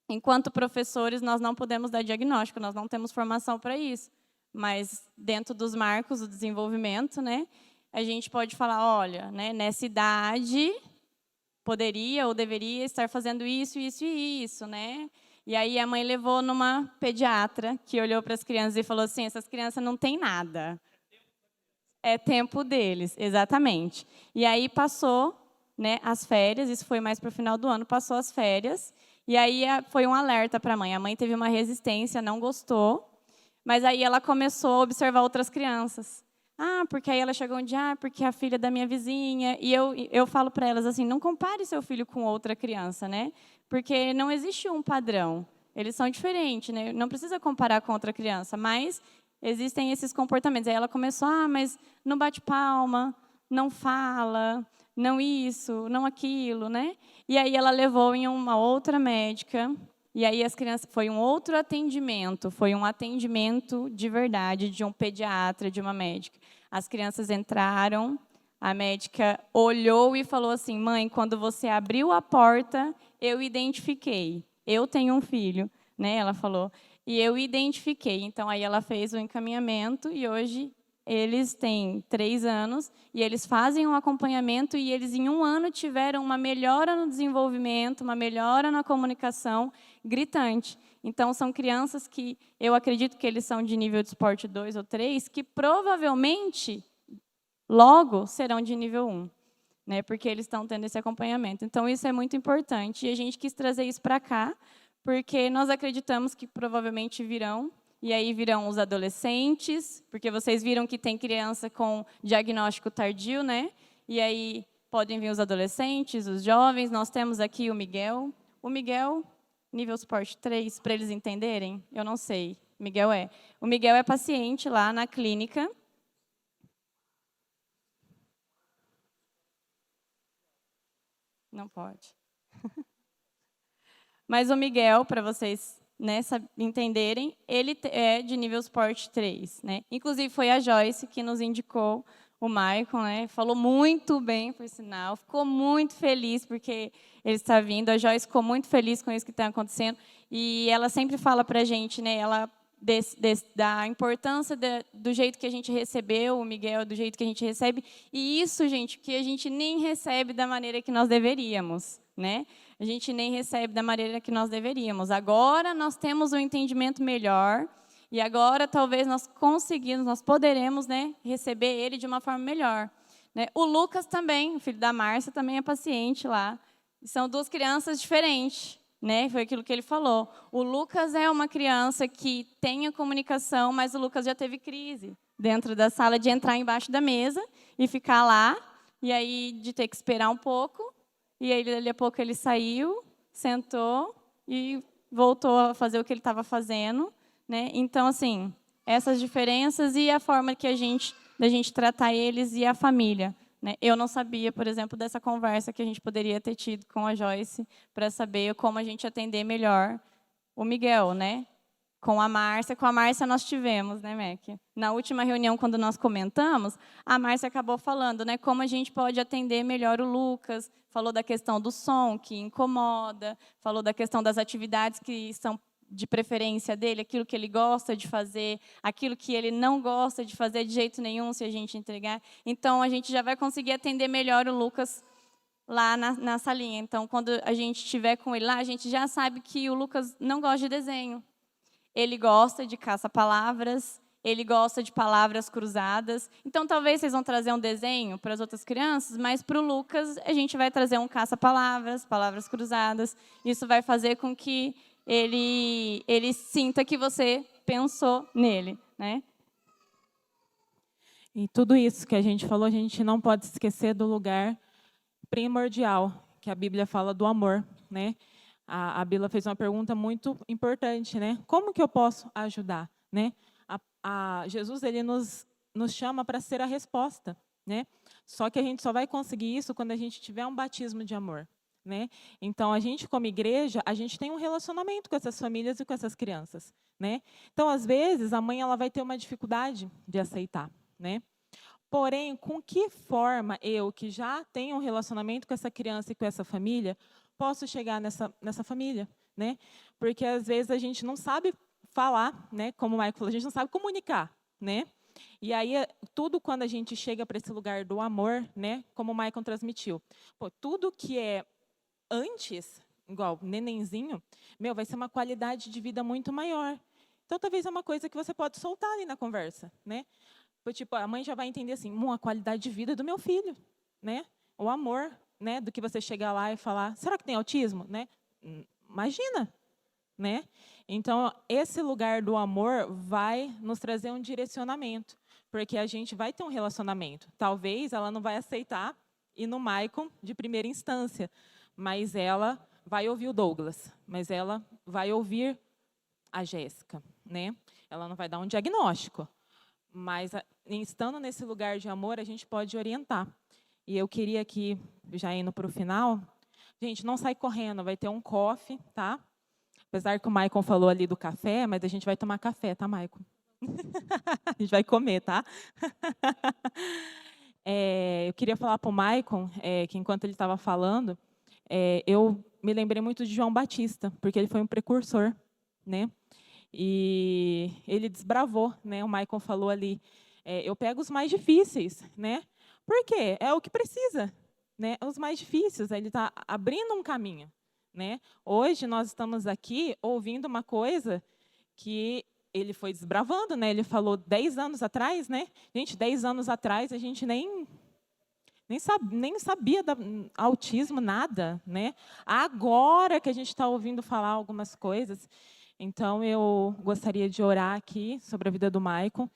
Speaker 7: Enquanto professores, nós não podemos dar diagnóstico, nós não temos formação para isso, mas dentro dos marcos do desenvolvimento, né, a gente pode falar, olha, né, nessa idade poderia ou deveria estar fazendo isso, isso e isso, né? E aí a mãe levou numa pediatra que olhou para as crianças e falou assim, essas crianças não têm nada. É tempo deles, exatamente. E aí passou, né, as férias, isso foi mais para o final do ano, passou as férias, e aí foi um alerta para a mãe. A mãe teve uma resistência, não gostou, mas aí ela começou a observar outras crianças. Porque aí ela chegou um dia, porque é a filha da minha vizinha. E eu falo para elas assim, não compare seu filho com outra criança, né? Porque não existe um padrão. Eles são diferentes, né? Não precisa comparar com outra criança, mas existem esses comportamentos. Aí ela começou, mas não bate palma, não fala, não isso, não aquilo, né? E aí ela levou em uma outra médica. E aí as crianças, foi um outro atendimento, foi um atendimento de verdade, de um pediatra, de uma médica. As crianças entraram, a médica olhou e falou assim, mãe, quando você abriu a porta, eu identifiquei. Eu tenho um filho, né? Ela falou, e eu identifiquei. Então, aí ela fez o encaminhamento e hoje eles têm 3 anos e eles fazem um acompanhamento e eles, em 1 ano, tiveram uma melhora no desenvolvimento, uma melhora na comunicação gritante. Então, são crianças que eu acredito que eles são de nível de esporte 2 ou 3, que provavelmente, logo, serão de nível 1, né, porque eles estão tendo esse acompanhamento. Então, isso é muito importante. E a gente quis trazer isso para cá, porque nós acreditamos que provavelmente virão, e aí virão os adolescentes, porque vocês viram que tem criança com diagnóstico tardio, né? E aí podem vir os adolescentes, os jovens. Nós temos aqui o Miguel. O Miguel, nível Sport 3, para eles entenderem, eu não sei. O Miguel é paciente lá na clínica. Não pode. Mas o Miguel, para vocês, né, entenderem, ele é de nível Sport 3. Né? Inclusive, foi a Joyce que nos indicou o Maicon, né? Falou muito bem, por sinal, ficou muito feliz porque ele está vindo. A Joyce ficou muito feliz com isso que está acontecendo. E ela sempre fala para a gente, né, da importância do jeito que a gente recebeu o Miguel, do jeito que a gente recebe. E isso, gente, que a gente nem recebe da maneira que nós deveríamos. Né? A gente nem recebe da maneira que nós deveríamos. Agora nós temos um entendimento melhor e agora talvez nós poderemos, né, receber ele de uma forma melhor. Né? O Lucas também, o filho da Márcia, também é paciente lá. São 2 crianças diferentes, né? Foi aquilo que ele falou. O Lucas é uma criança que tem a comunicação, mas o Lucas já teve crise dentro da sala de entrar embaixo da mesa e ficar lá, e aí de ter que esperar um pouco. E aí, dali a pouco, ele saiu, sentou e voltou a fazer o que ele estava fazendo. Né? Então, assim, essas diferenças e a forma que da gente tratar eles e a família. Né? Eu não sabia, por exemplo, dessa conversa que a gente poderia ter tido com a Joyce para saber como a gente atender melhor o Miguel, né? Com a Márcia nós tivemos, né, Mac? Na última reunião, quando nós comentamos, a Márcia acabou falando, né, como a gente pode atender melhor o Lucas, falou da questão do som, que incomoda, falou da questão das atividades que são de preferência dele, aquilo que ele gosta de fazer, aquilo que ele não gosta de fazer de jeito nenhum, se a gente entregar. Então, a gente já vai conseguir atender melhor o Lucas lá na salinha. Então, quando a gente estiver com ele lá, a gente já sabe que o Lucas não gosta de desenho. Ele gosta de caça-palavras, ele gosta de palavras cruzadas. Então, talvez vocês vão trazer um desenho para as outras crianças, mas para o Lucas, a gente vai trazer um caça-palavras, palavras cruzadas. Isso vai fazer com que ele sinta que você pensou nele. Né?
Speaker 5: E tudo isso que a gente falou, a gente não pode esquecer do lugar primordial, que a Bíblia fala do amor. Né? A Bila fez uma pergunta muito importante, né? Como que eu posso ajudar, né? Jesus ele nos chama para ser a resposta, né? Só que a gente só vai conseguir isso quando a gente tiver um batismo de amor, né? Então a gente como igreja, a gente tem um relacionamento com essas famílias e com essas crianças, né? Então às vezes a mãe ela vai ter uma dificuldade de aceitar, né? Porém, com que forma eu que já tenho um relacionamento com essa criança e com essa família posso chegar nessa família, né? Porque às vezes a gente não sabe falar, né? Como o Maicon falou, a gente não sabe comunicar, né? E aí tudo quando a gente chega para esse lugar do amor, né? Como o Maicon transmitiu, pô, tudo que é antes, igual nenenzinho, vai ser uma qualidade de vida muito maior. Então talvez é uma coisa que você pode soltar ali na conversa, né? Tipo, a mãe já vai entender assim, a qualidade de vida do meu filho, né? O amor. Né, do que você chegar lá e falar, será que tem autismo? Né? Imagina. Né? Então, esse lugar do amor vai nos trazer um direcionamento, porque a gente vai ter um relacionamento. Talvez ela não vai aceitar ir no Maicon de primeira instância, mas ela vai ouvir o Douglas, mas ela vai ouvir a Jéssica. Né? Ela não vai dar um diagnóstico, mas estando nesse lugar de amor, a gente pode orientar. E eu queria aqui, já indo para o final, gente, não sai correndo, vai ter um coffee, tá? Apesar que o Maicon falou ali do café, mas a gente vai tomar café, tá, Maicon? A gente vai comer, tá? Eu queria falar para o Maicon, que enquanto ele estava falando, eu me lembrei muito de João Batista, porque ele foi um precursor, né? E ele desbravou, né? O Maicon falou ali, eu pego os mais difíceis, né? Por quê? É o que precisa, né? Os mais difíceis, ele está abrindo um caminho, né? Hoje nós estamos aqui ouvindo uma coisa que ele foi desbravando, né? Ele falou 10 anos atrás, né? Gente, 10 anos atrás a gente nem sabia da autismo, nada, né? Agora que a gente está ouvindo falar algumas coisas. Então, eu gostaria de orar aqui sobre a vida do Maicon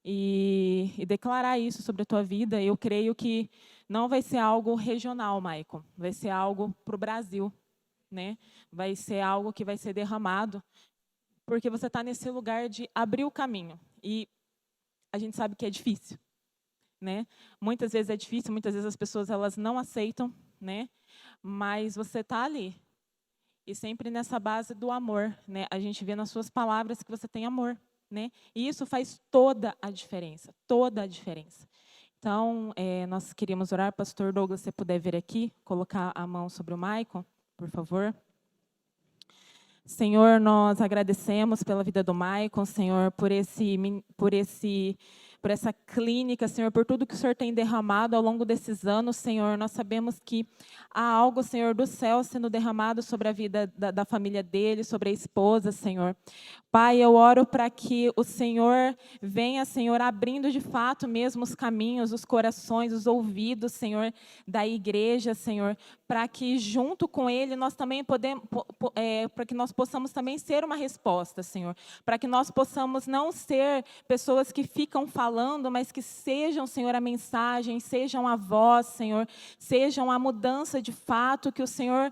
Speaker 5: e declarar isso sobre a tua vida. Eu creio que não vai ser algo regional, Maicon. Vai ser algo para o Brasil, né? Vai ser algo que vai ser derramado, porque você está nesse lugar de abrir o caminho. E a gente sabe que é difícil, né? Muitas vezes é difícil, muitas vezes as pessoas elas não aceitam, né? Mas você está ali. E sempre nessa base do amor, né? A gente vê nas suas palavras que você tem amor, né? E isso faz toda a diferença, toda a diferença. Então, nós queríamos orar, pastor Douglas, se você puder vir aqui, colocar a mão sobre o Maicon, por favor. Senhor, nós agradecemos pela vida do Maicon, Senhor, por essa clínica, Senhor, por tudo que o Senhor tem derramado ao longo desses anos, Senhor. Nós sabemos que há algo, Senhor, do céu sendo derramado sobre a vida da família dele, sobre a esposa, Senhor. Pai, eu oro para que o Senhor venha, Senhor, abrindo de fato mesmo os caminhos, os corações, os ouvidos, Senhor, da igreja, Senhor, para que junto com ele nós também para que nós possamos também ser uma resposta, Senhor, para que nós possamos não ser pessoas que ficam falando, mas que sejam, Senhor, a mensagem, sejam a voz, Senhor, sejam a mudança de fato que o Senhor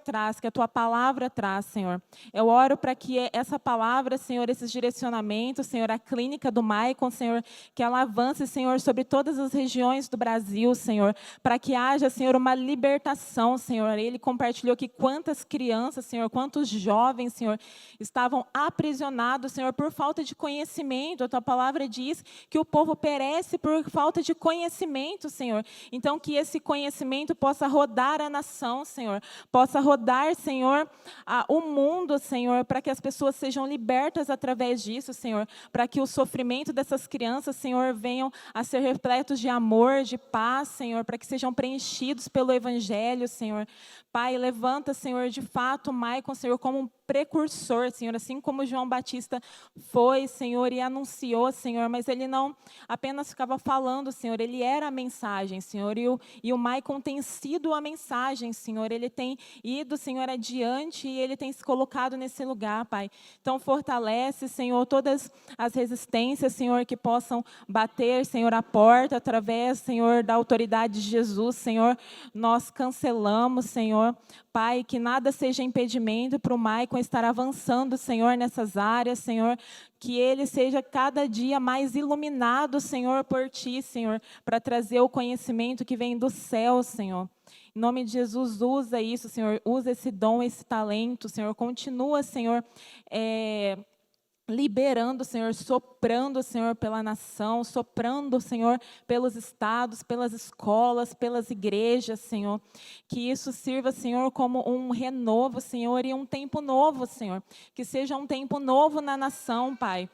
Speaker 5: traz, que a tua palavra traz, Senhor. Eu oro para que essa palavra, Senhor, esses direcionamentos, Senhor, a clínica do Maicon, Senhor, que ela avance, Senhor, sobre todas as regiões do Brasil, Senhor, para que haja, Senhor, uma libertação, Senhor. Ele compartilhou que quantas crianças, Senhor, quantos jovens, Senhor, estavam aprisionados, Senhor, por falta de conhecimento. A tua palavra diz que o povo perece por falta de conhecimento, Senhor. Então, que esse conhecimento possa rodar a nação, Senhor, possa rodar, Senhor, o mundo, Senhor, para que as pessoas sejam libertas através disso, Senhor, para que o sofrimento dessas crianças, Senhor, venham a ser repletos de amor, de paz, Senhor, para que sejam preenchidos pelo Evangelho, Senhor. Pai, levanta, Senhor, de fato, o Maicon, Senhor, como um precursor, Senhor, assim como João Batista foi, Senhor, e anunciou, Senhor, mas ele não apenas ficava falando, Senhor, ele era a mensagem, Senhor, e o Maicon tem sido a mensagem, Senhor, ele tem ido, Senhor, adiante e ele tem se colocado nesse lugar, Pai. Então, fortalece, Senhor, todas as resistências, Senhor, que possam bater, Senhor, a porta através, Senhor, da autoridade de Jesus, Senhor, nós cancelamos, Senhor, Pai, que nada seja impedimento para o Maicon estar avançando, Senhor, nessas áreas, Senhor, que ele seja cada dia mais iluminado, Senhor, por Ti, Senhor, para trazer o conhecimento que vem do céu, Senhor. Em nome de Jesus, usa isso, Senhor, usa esse dom, esse talento, Senhor, continua, Senhor, liberando, Senhor, soprando, Senhor, pela nação, soprando, Senhor, pelos estados, pelas escolas, pelas igrejas, Senhor. Que isso sirva, Senhor, como um renovo, Senhor, e um tempo novo, Senhor. Que seja um tempo novo na nação, Pai.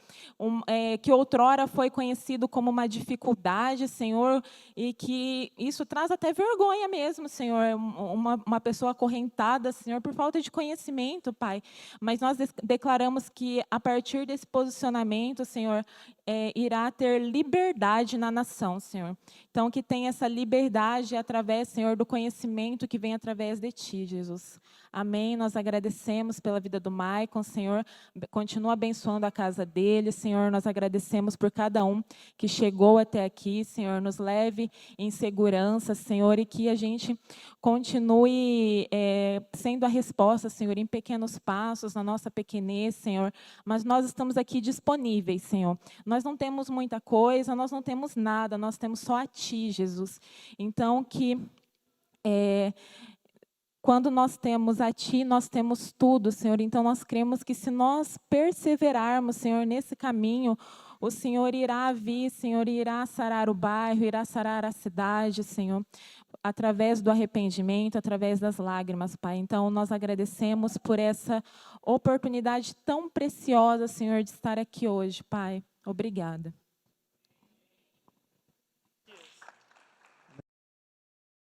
Speaker 5: Que outrora foi conhecido como uma dificuldade, Senhor, e que isso traz até vergonha mesmo, Senhor. Uma pessoa acorrentada, Senhor, por falta de conhecimento, Pai. Mas nós declaramos que, a partir desse posicionamento, Senhor, irá ter liberdade na nação, Senhor. Então, que tenha essa liberdade através, Senhor, do conhecimento que vem através de Ti, Jesus. Amém. Nós agradecemos pela vida do Maicon, Senhor. Continua abençoando a casa dele, Senhor. Nós agradecemos por cada um que chegou até aqui, Senhor. Nos leve em segurança, Senhor, e que a gente continue sendo a resposta, Senhor, em pequenos passos, na nossa pequenez, Senhor. Mas nós estamos aqui disponíveis, Senhor. Nós não temos muita coisa, nós não temos nada, nós temos só a Ti, Jesus. Então, que quando nós temos a Ti, nós temos tudo, Senhor. Então, nós cremos que se nós perseverarmos, Senhor, nesse caminho, o Senhor irá vir, Senhor, irá sarar o bairro, irá sarar a cidade, Senhor, através do arrependimento, através das lágrimas, Pai. Então, nós agradecemos por essa oportunidade tão preciosa, Senhor, de estar aqui hoje, Pai. Obrigada.